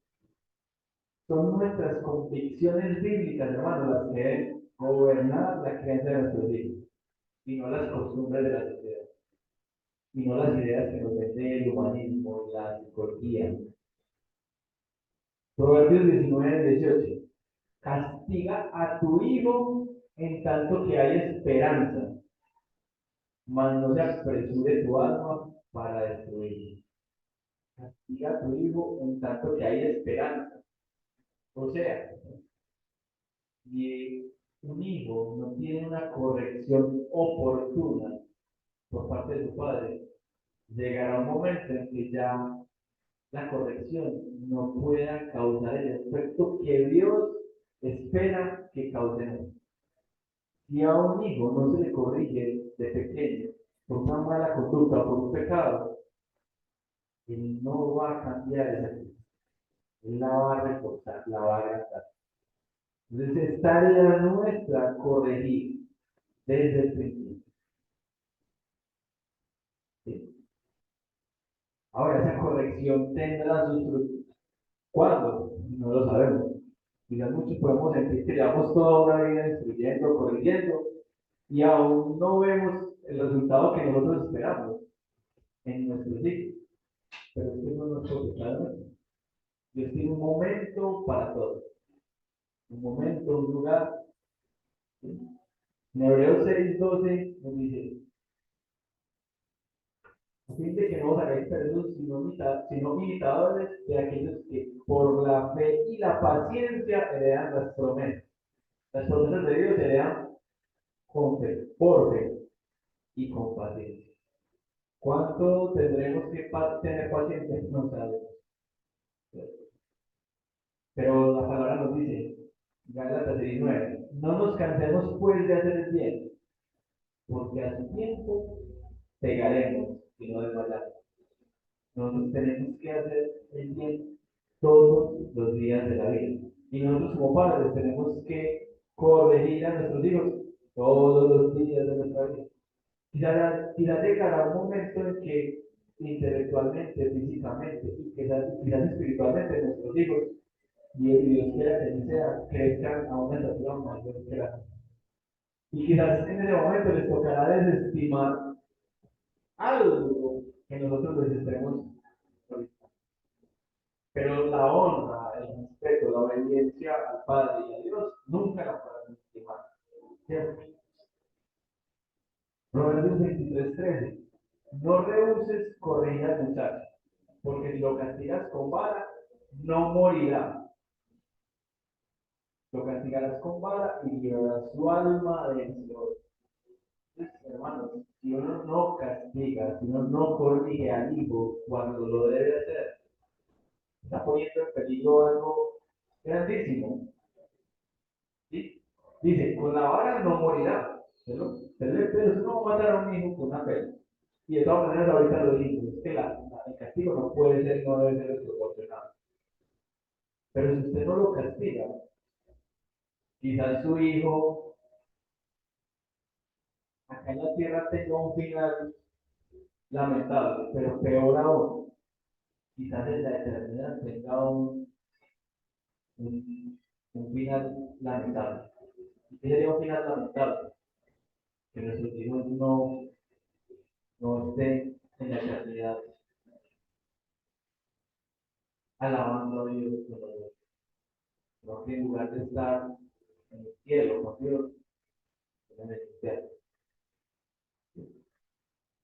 Son nuestras convicciones bíblicas, hermano, las que deben gobernar la creencia de nuestros hijos, y no las costumbres de la sociedad, y no las ideas que nos vende el humanismo, la psicología. Proverbios 19:18: castiga a tu hijo en tanto que hay esperanza, mas no se apresure tu alma para destruirlo. Castiga a tu hijo en tanto que hay esperanza. O sea, si un hijo no tiene una corrección oportuna por parte de su padre, llegará un momento en que ya la corrección no pueda causar el efecto que Dios espera que cause. Si a un hijo no se le corrige de pequeño por una mala conducta, por un pecado, él no va a cambiar esa actitud. Él la va a reforzar, la va a agrandar. Entonces, es tarea nuestra corregir desde el principio. ¿Sí? Ahora, esa corrección tendrá sus frutos. ¿Cuándo? No lo sabemos. Quizás muchos podemos sentir que llevamos toda una vida instruyendo, corrigiendo, y aún no vemos el resultado que nosotros esperamos en nuestros hijos. Pero es que no nos puede claro. Dios tiene un momento para todo. Un momento, un lugar. ¿Sí? En Hebreos 6:12 nos dice: a fin de que no os hagáis perdidos, sino imitadores de aquellos que por la fe y la paciencia heredan las promesas. Las promesas de Dios se heredan con fe, por fe y con paciencia. ¿Cuánto tendremos que tener paciencia? No sabemos. Pero la palabra nos dice, Gálatas 19, no nos cansemos pues de hacer el bien, porque a su tiempo pegaremos y no desmayaremos. Nosotros tenemos que hacer el bien todos los días de la vida. Y nosotros como padres tenemos que corregir a nuestros hijos todos los días de nuestra vida. Quizás llegará un momento en que intelectualmente, físicamente y quizás espiritualmente nuestros hijos, y Dios quiera que así sea, crezcan a una estatura mayor que la. Y quizás en ese momento les tocará desestimar algo que nosotros desestimemos ahorita. Pero la honra, el respeto, la obediencia al Padre y a Dios nunca la podrán estimar. ¿Cierto? Proverbios 23:13. No rehuses corregir al muchacho, porque si lo castigas con vara, no morirá. Lo castigarás con vara y librarás su alma del Señor. Hermanos, si uno no castiga, si uno no corrige al hijo cuando lo debe hacer, está poniendo en peligro algo grandísimo. ¿Sí? Dice, con la vara no morirá. Pero no va a matar a un hijo con una pena. Y de todas maneras ahorita lo digo, es que el castigo no puede ser, no debe ser desproporcionado. Pero si usted no lo castiga, quizás su hijo acá en la tierra tenga un final lamentable, pero peor aún, quizás en la eternidad tenga un final lamentable. ¿Qué sería un final lamentable? Que nuestros hijos no estén en la eternidad alabando a Dios, sino que en lugar de estar en el cielo con Dios, en el infierno.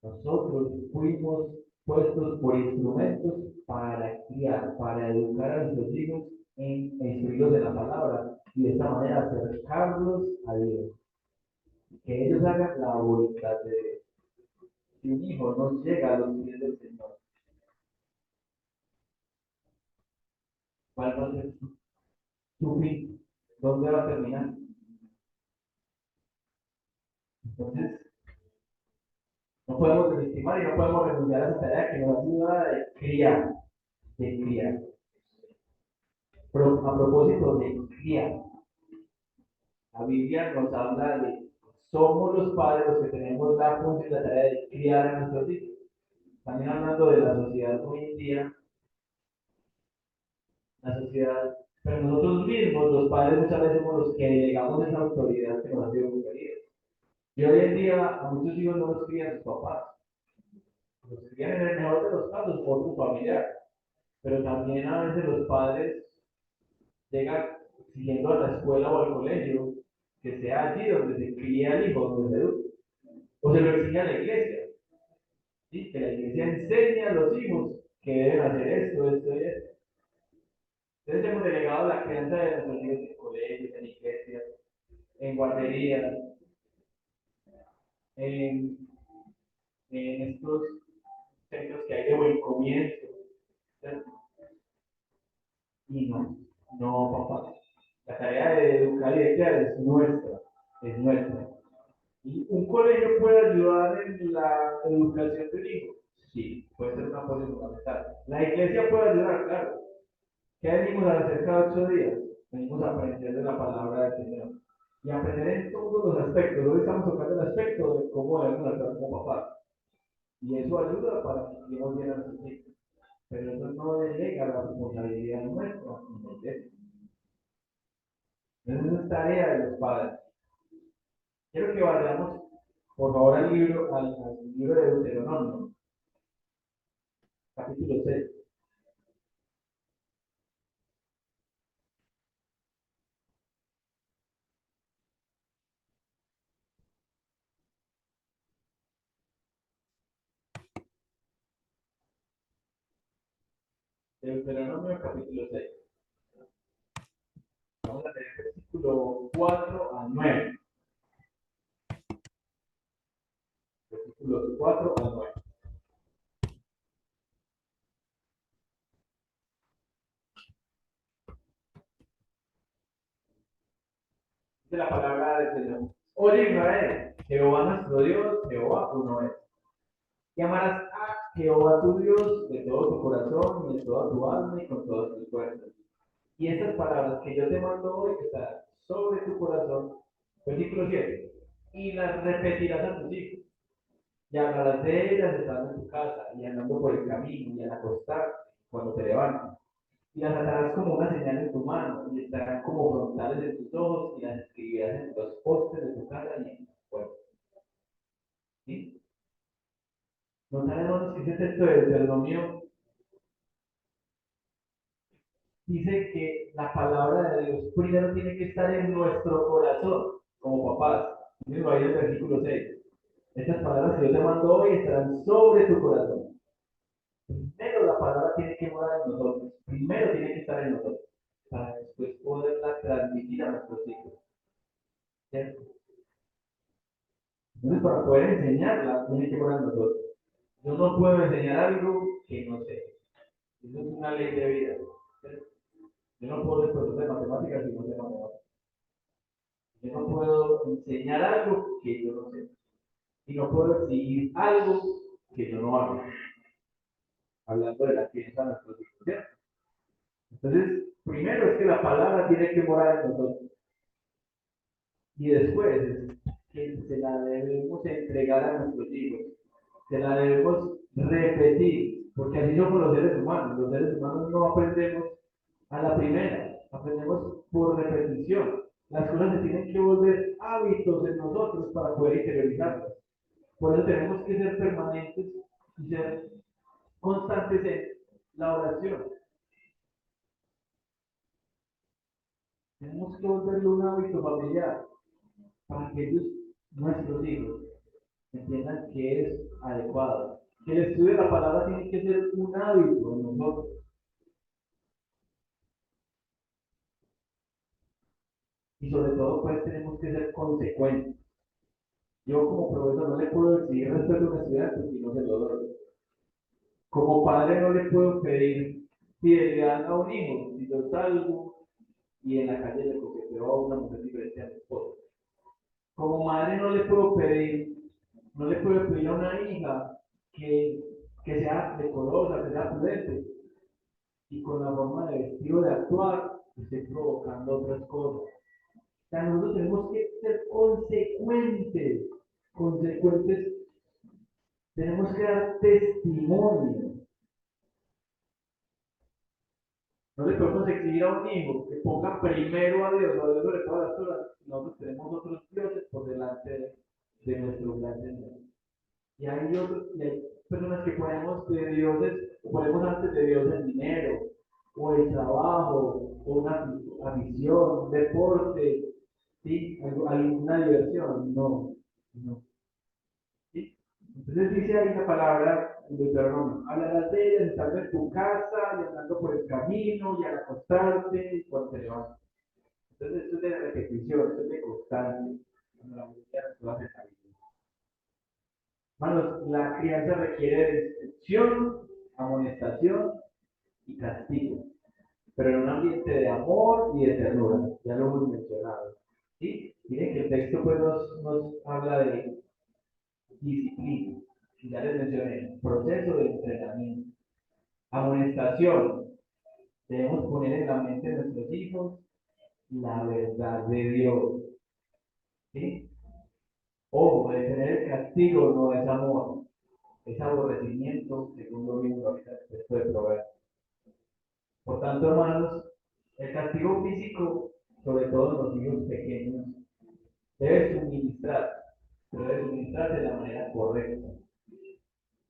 Nosotros fuimos puestos por instrumentos para criar, para educar a nuestros hijos, instruirlos en la palabra y de esta manera acercarlos a Dios. Que ellos hagan la voluntad de Dios. Si un hijo no llega a los pies del Señor, ¿cuál va a ser su fin? ¿Dónde va a terminar? Entonces, no podemos desestimar y no podemos renunciar a esa tarea que nos ayuda de criar, de criar. Pero a propósito de criar, la Biblia nos habla de somos los padres los que tenemos la función y la tarea de criar a nuestros hijos. También hablando de la sociedad hoy en día, la sociedad, pero nosotros mismos, los padres, muchas veces somos los que delegamos esa autoridad que nos ha sido conferida. Y hoy en día a muchos hijos no los crían sus papás, los crían en el mejor de los casos por su familiar, pero también a veces los padres llegan siguiendo a la escuela o al colegio, que sea allí donde se cría el hijo, donde se educa, o se lo enseña a la iglesia, ¿sí? Que la iglesia enseña a los hijos que deben hacer esto y esto. Entonces hemos delegado la crianza de nuestros hijos en colegios, en iglesias, en guarderías, en, en estos centros que hay de buen comienzo, ¿cierto? Y no, papá. La tarea de educar y de criar es nuestra, es nuestra. ¿Y un colegio puede ayudar en la educación del hijo? Sí, puede ser una apoyo fundamental. La iglesia puede ayudar, claro. ¿Qué venimos a hacer cada 8 días? Venimos a aprender de la palabra del Señor. Y aprender en todos los aspectos. Hoy estamos tocando el aspecto de cómo debemos actuar como papás. Y eso ayuda para que lleguemos bien a nuestros hijos. Pero eso no delega la responsabilidad nuestra en la iglesia. Eso es tarea de los padres. Quiero que vayamos, por favor, al libro de Deuteronomio, capítulo 6. Deuteronomio, capítulo 6. Vamos a leer versículo 4 al 9. Versículos 4 al 9. Dice la palabra del Señor. Oye Israel, Jehová nuestro Dios, Jehová uno es. Y amarás a Jehová tu Dios de todo tu corazón y de toda tu alma y con todas tus fuerzas. Y estas palabras que yo te mando hoy están sobre tu corazón. Versículo 7. y las repetirás a tus hijos. Y hablarás de ellas estando en tu casa y andando por el camino y al acostarte cuando te levantes. Y las atarás como una señal en tu mano y estarán como frontales en tus ojos y las escribirás en los postes de tu casa y en tus puertas. ¿Sí? Notar, hermanos, que ese texto de Deuteronomio dice que la palabra de Dios primero tiene que estar en nuestro corazón, como papás. Mismo ahí en el versículo 6. Estas palabras que yo te mando hoy estarán sobre tu corazón. Primero la palabra tiene que morar en nosotros. Primero tiene que estar en nosotros. Para después poderla transmitir a nuestros hijos. ¿Cierto? Entonces, para poder enseñarla, tiene que morar en nosotros. Yo no puedo enseñar algo que no sé. Eso es una ley de vida. ¿Cierto? Yo no puedo ser profesor de matemáticas si no sé matemáticas. Yo no puedo enseñar algo que yo no sé. Y no puedo exigir algo que yo no hago. Hablando de la ciencia de nuestros hijos. ¿Cierto? Entonces, primero es que la palabra tiene que morar en nosotros. Y después es que se la debemos entregar a nuestros hijos. Se la debemos repetir. Porque así somos los seres humanos. Los seres humanos no aprendemos a la primera. Aprendemos por repetición. Las cosas se tienen que volver hábitos en nosotros para poder interiorizarlas. Por eso tenemos que ser permanentes y ser constantes en la oración. Tenemos que volverlo un hábito familiar para que ellos, nuestros hijos, entiendan que es adecuado. Que el estudio de la palabra tiene que ser un hábito en nosotros. Y sobre todo, pues tenemos que ser consecuentes. Yo como profesor no le puedo exigir respeto a un estudiante si no se lo doy. Como padre no le puedo pedir fidelidad a un hijo si yo salgo y en la calle le coqueteo a una mujer diferente a mi esposa. Como madre no le puedo pedir a una hija que, que sea decorosa, que sea prudente, y con la forma de vestir o de actuar, estoy provocando otras cosas. O sea, nosotros tenemos que ser consecuentes, tenemos que dar testimonio. No le podemos exigir a un hijo que ponga primero a Dios sobre todas las cosas. Nosotros tenemos otros dioses por delante de nuestro gran Señor. Y hay personas que ponemos de dioses, ponemos antes de Dios el dinero, o el trabajo, o una afición, deporte, ¿sí? Alguna diversión. No, no. ¿Sí? Entonces dice ahí la palabra en Deuteronomio, hablarás de ellas estando en tu casa y andando por el camino y al acostarte y cuando te levantas. Entonces esto es de repetición, esto es de constancia, cuando la música no hace la vida. Hermanos, la crianza requiere de instrucción, amonestación y castigo, pero en un ambiente de amor y de ternura, ya lo hemos mencionado. ¿Sí? Miren que el texto pues nos habla de disciplina, ya les mencioné, proceso de entrenamiento, amonestación, debemos poner en la mente de nuestros hijos la verdad de Dios. ¿Sí? Ojo, de tener el castigo no es amor, es aborrecimiento, según lo vimos ahorita en el texto de Proverbios. Por tanto, hermanos, el castigo físico, sobre todo en los niños pequeños, debe suministrar, pero debe suministrarse de la manera correcta.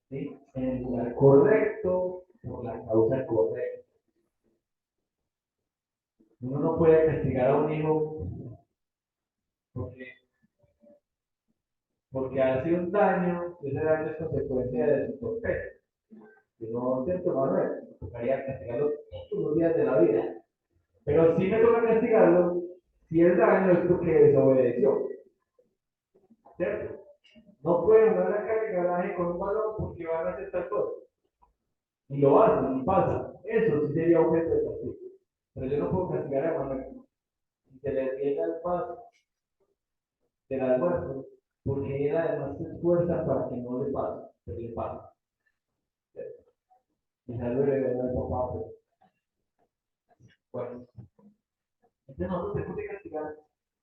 ¿Sí? En el lugar correcto, por la causa correcta. Uno no puede castigar a un hijo porque, porque hace un daño, ese daño es consecuencia de su torpeza. Que no intento Manuel, me tocaría castigarlo todos los días de la vida. Pero si me toca castigarlo, si el daño es porque desobedeció. ¿Cierto? No pueden andar acá en el garaje con un balón porque van a hacer tal cosa. Y lo hacen, y pasa. Eso sí sería objeto de castigo. Pero yo no puedo castigar a Manuel. Si se le riega el paso del almuerzo, porque él además se esfuerza para que no le pase, pero le pasa. Quizás lo heredó del papá, pero bueno. Entonces nosotros tenemos que castigar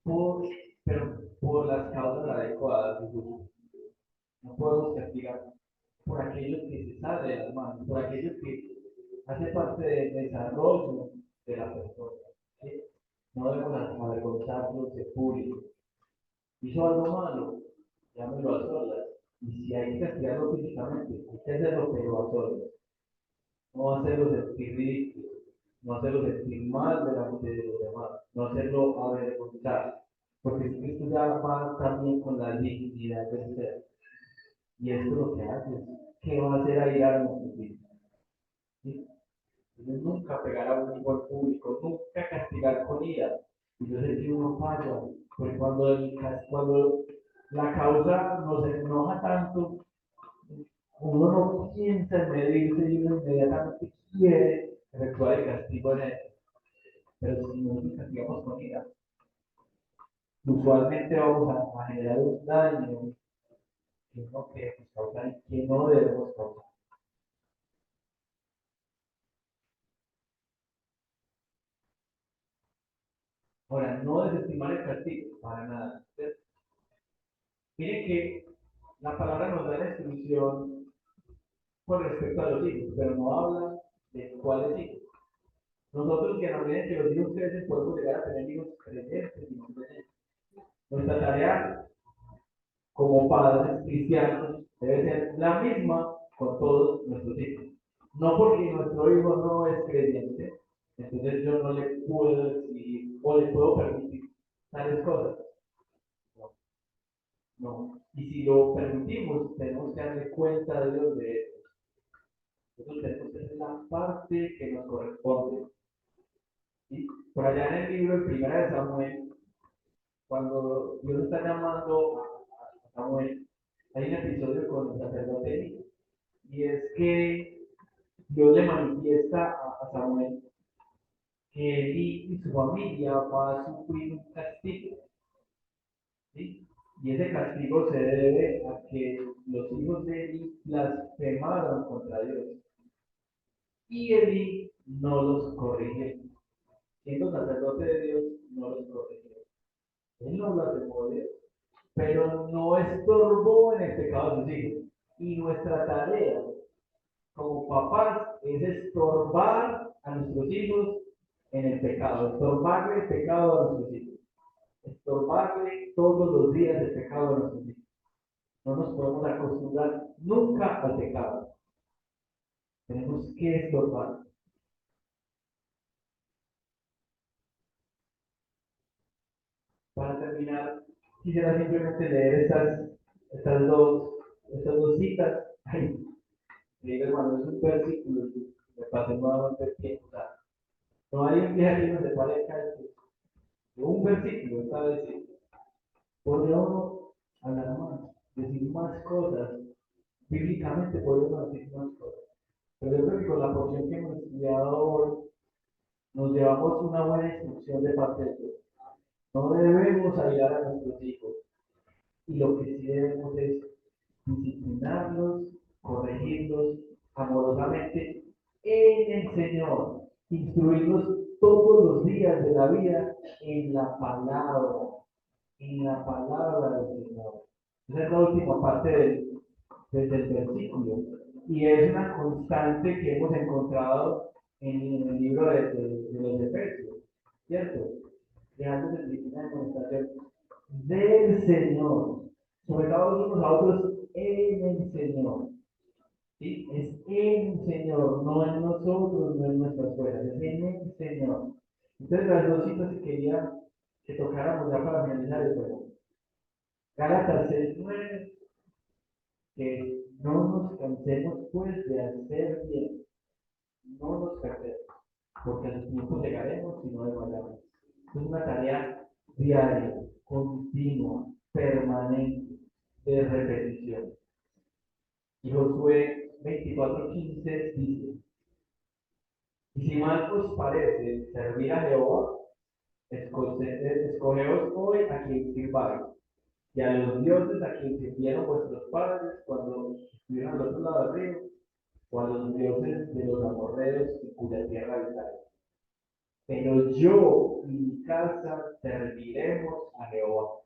por, pero por las causas adecuadas. parte del desarrollo de la persona. ¿Sí? No debemos avergonzarnos de público. Hizo algo malo, llámelo a solas. Y si hay que castigarlo físicamente, hay que hacerlo, pero a solas. No hacerlo sentir ridículo, no hacerlo sentir mal delante de los demás, no hacerlo avergonzar. Porque Cristo ya va también con la dignidad del ser. Y esto lo que hace es que va a hacer aire a nuestros hijos. ¿Sí? Entonces, nunca pegar a un hijo en público, nunca castigar con ira. Y yo sé que uno falla, porque cuando la causa nos enoja tanto, uno no piensa en medirse y uno inmediatamente quiere efectuar el castigo en él. Pero si nosotros castigamos con ira, usualmente vamos a generar un daño que no queremos causar y que no debemos causar. Ahora, no desestimar el castigo, para nada. Miren que la palabra nos da la instrucción con respecto a los hijos, pero no habla de cuáles hijos. Nosotros que a la medida que los hijos crecen podemos llegar a tener hijos creyentes y no creyentes. Nuestra tarea como padres cristianos debe ser la misma con todos nuestros hijos. No porque nuestro hijo no es creyente, entonces yo no le puedo decir o le puedo permitir tales cosas. No, no. Y si lo permitimos, tenemos que darle cuenta a Dios de eso. Nosotros tenemos que hacer la parte que nos corresponde. ¿Sí? Por allá en el libro, en Primera de Samuel, cuando Dios está llamando a Samuel, hay un episodio con el sacerdote Eli, y es que Dios le manifiesta a Samuel que Eli y su familia va a sufrir un castigo. ¿Sí? Y ese castigo se debe a que los hijos de Eli blasfemaron contra Dios. Y Eli no los corrigió. Siendo sacerdote de Dios, no los corrigió. Él no blasfemó de Dios, pero no estorbó en el pecado de sus hijos. Y nuestra tarea como papás es estorbar a nuestros hijos en el pecado, estorbarle el pecado a nuestros hijos, estorbarle todos los días el pecado a nuestros hijos. No nos podemos acostumbrar nunca al pecado. Tenemos que estorbar. Para terminar, quisiera simplemente leer estas dos citas. Ay, digo, hermano, es un versículo que me pasé nuevamente el tiempo. O sea, no hay un día que no se parezca a esto. Un versículo, esta vez sí. Podríamos hablar más, decir más cosas. Bíblicamente podemos decir más cosas. Pero yo creo que con la porción que hemos estudiado hoy, nos llevamos una buena instrucción de parte de Dios. No debemos ayudar a nuestros hijos. Y lo que sí debemos es disciplinarlos, corregirlos amorosamente en el Señor, instruirlos todos los días de la vida en la palabra del Señor. Esa es la última parte del versículo. Y es una constante que hemos encontrado en el libro de los Efesios, ¿cierto? Dejando de disciplina de amonestación del Señor, sobre todo los unos a otros en el Señor. ¿Sí? Es en el Señor, no en nosotros, no en nuestras fuerzas, es en el Señor. Entonces, las dos citas que quería que tocáramos ya para finalizar el juego. Gálatas 6:9, que no nos cansemos pues de hacer bien, no nos cansemos, porque a su tiempo llegaremos y no desmayaremos. Es una tarea diaria, continua, permanente, de repetición. Y Josué 24:15 dice: y si mal os parece servir a Jehová, escogeos hoy a quien sirváis, y a los dioses a quien sirvieron vuestros padres cuando estuvieron al otro lado del río, o a los dioses de los amorreos en cuya tierra habitáis. Pero yo y mi casa serviremos a Jehová.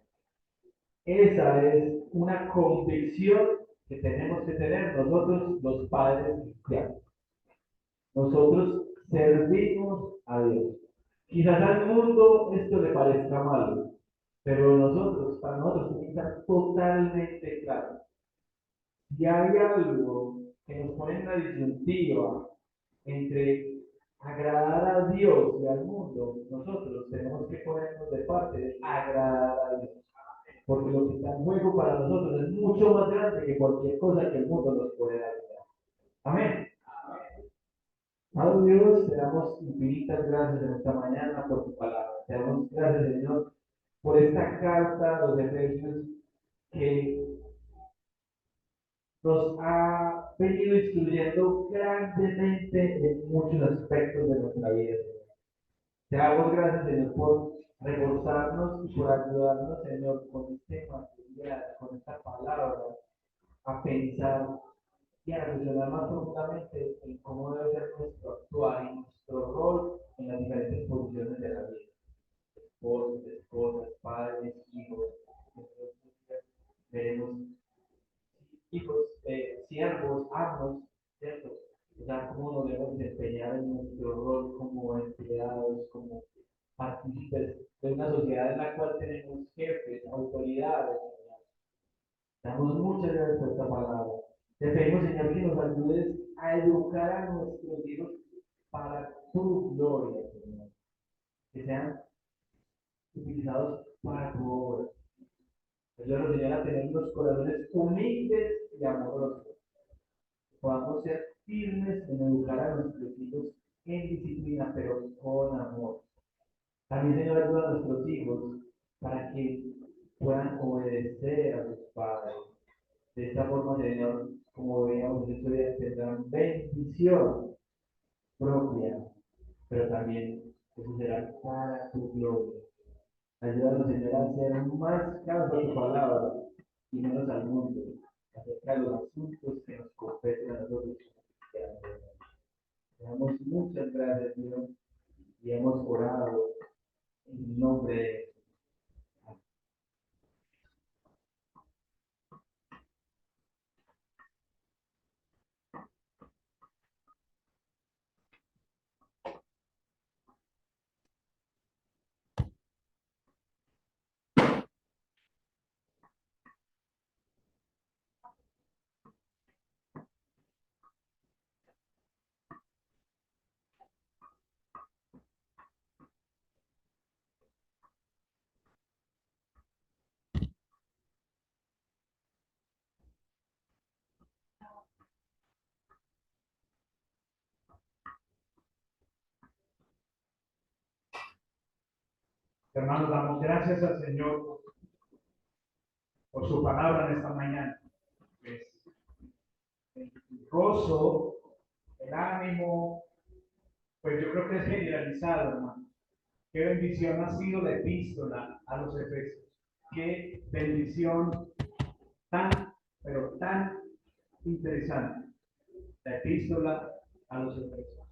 Esa es una convicción que tenemos que tener nosotros los padres cristianos. Nosotros servimos a Dios. Quizás al mundo esto le parezca malo, pero para nosotros tiene que estar totalmente claro. Si hay algo que nos pone en la disyuntiva entre agradar a Dios y al mundo, nosotros tenemos que ponernos de parte de agradar a Dios. Porque lo que está en juego para nosotros es mucho más grande que cualquier cosa que el mundo nos pueda dar. Amén. Amado Dios, te damos infinitas gracias en esta mañana por tu palabra. Te damos gracias, Señor, por esta carta a los Efesios que nos ha venido instruyendo grandemente en muchos aspectos de nuestra vida. Te damos gracias, Señor, por reforzarnos y por ayudarnos, Señor, con este material, con esta palabra, a pensar y a reflexionar más profundamente en cómo debe ser nuestro actuar y nuestro rol en las diferentes posiciones de la vida. Esposos, esposas, padres, hijos. Veremos hijos, siervos, amos, ¿cierto? O sea, cómo nos debemos desempeñar en nuestro rol como empleados, como partícipes de una sociedad en la cual tenemos jefes, autoridades. Damos muchas gracias por esta palabra. Te pedimos, Señor, que nos ayudes a educar a nuestros hijos para tu gloria, Señor. Que sean utilizados para tu obra. Ayúdanos, Señor, a tener unos corazones humildes y amorosos. Podamos ser firmes en educar a nuestros hijos en disciplina, pero con amor. También, Señor, ayuda a nuestros hijos para que puedan obedecer a sus padres. De esta forma, Señor, como veíamos en este día, tendrán bendición propia, pero también eso será para tu gloria. Ayúdanos, Señor, a hacer más caso a tu palabra y menos al mundo, acerca de los asuntos que nos competen a nosotros. Te damos muchas gracias, Dios, y hemos orado en nombre de Hermanos, damos gracias al Señor por su palabra en esta mañana. Pues, el gozo, el ánimo, pues yo creo que es generalizado, hermano. Qué bendición ha sido la epístola a los Efesios. Qué bendición tan, pero tan interesante. La epístola a los Efesios.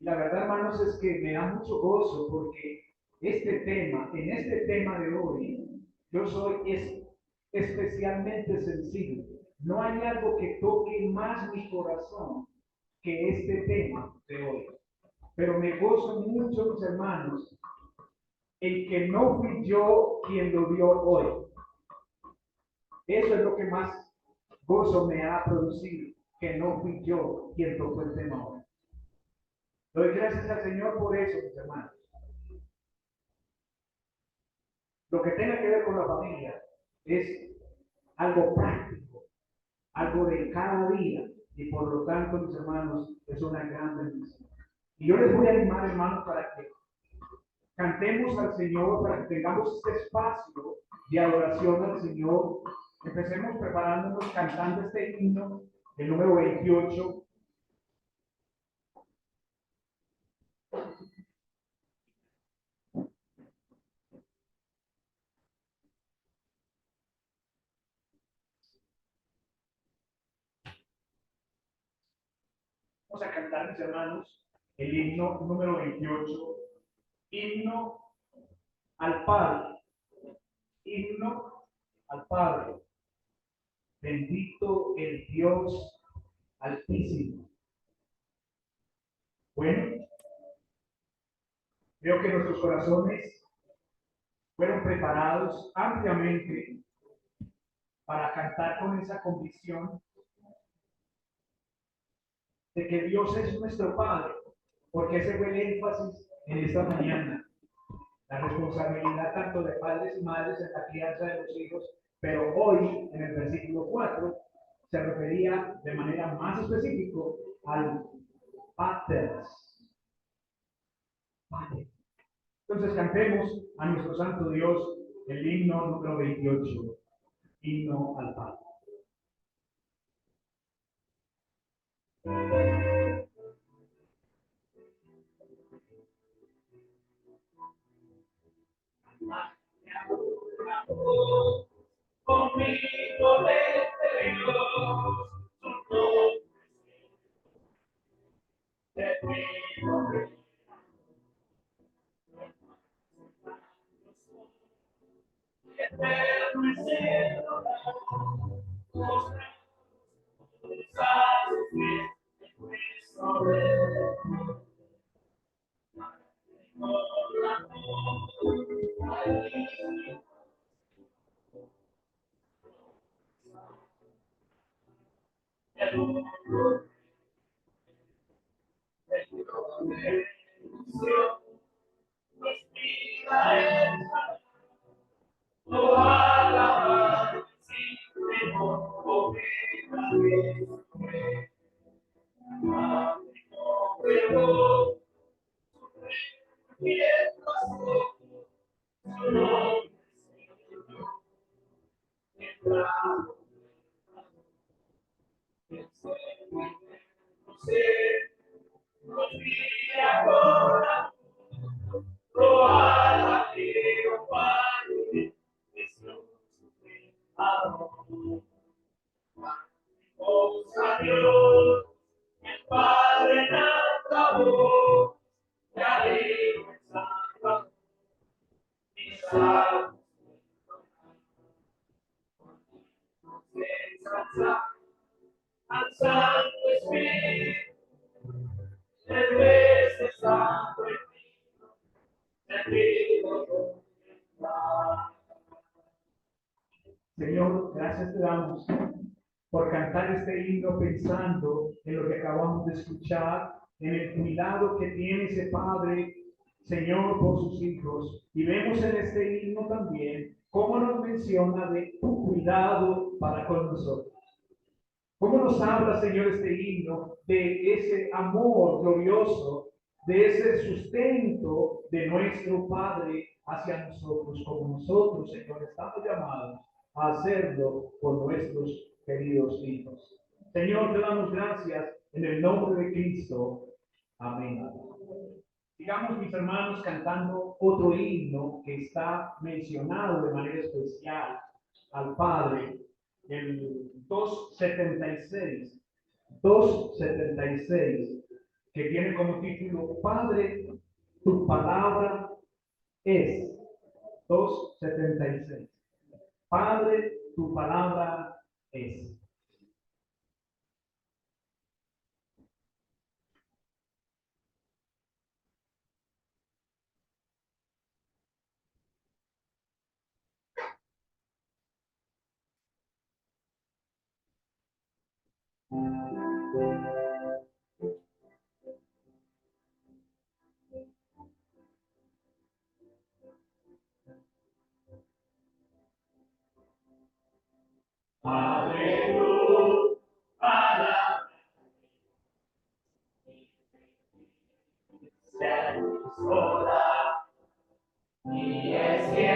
Y la verdad, hermanos, es que me da mucho gozo porque en este tema de hoy, yo soy especialmente sensible. No hay algo que toque más mi corazón que este tema de hoy. Pero me gozo mucho, mis hermanos, en que no fui yo quien lo dio hoy. Eso es lo que más gozo me ha producido, que no fui yo quien tocó el tema hoy. Doy gracias al Señor por eso, mis hermanos. Lo que tenga que ver con la familia es algo práctico, algo de cada día, y por lo tanto, mis hermanos, es una gran bendición. Y yo les voy a animar, hermanos, para que cantemos al Señor, para que tengamos este espacio de adoración al Señor. Empecemos preparándonos, cantando este himno, el número 28. Vamos a cantar, mis hermanos, el himno número 28, himno al Padre, himno al Padre. Bendito el Dios Altísimo, Bueno, veo que nuestros corazones fueron preparados ampliamente para cantar con esa convicción de que Dios es nuestro Padre, porque ese fue el énfasis en esta mañana. La responsabilidad tanto de padres y madres en la crianza de los hijos, pero hoy, en el versículo 4, se refería de manera más específica al Pater. Padre. Entonces cantemos a nuestro Santo Dios el himno número 28, himno al Padre. Conmigo desde Dios, su nombre te pido. Eterno y cielo, mostramos a sus pies en Cristo Rey. Dios, el Padre en alta voz, te alego en santa y salvo. Al Santo Espíritu, el Dios Santo en mí, te pido. Señor, gracias te damos por cantar este himno pensando en lo que acabamos de escuchar, en el cuidado que tiene ese Padre, Señor, por sus hijos. Y vemos en este himno también cómo nos menciona de tu cuidado para con nosotros. ¿Cómo nos habla, Señor, este himno de ese amor glorioso, de ese sustento de nuestro Padre hacia nosotros, como nosotros, Señor, estamos llamados a hacerlo por nuestros queridos hijos? Señor, te damos gracias en el nombre de Cristo. Amén. Sigamos, mis hermanos, cantando otro himno que está mencionado de manera especial al Padre, el 276, 276, que tiene como título Padre, tu palabra es. 276. Padre, tu palabra es. Padre, tu palabra se sola y es que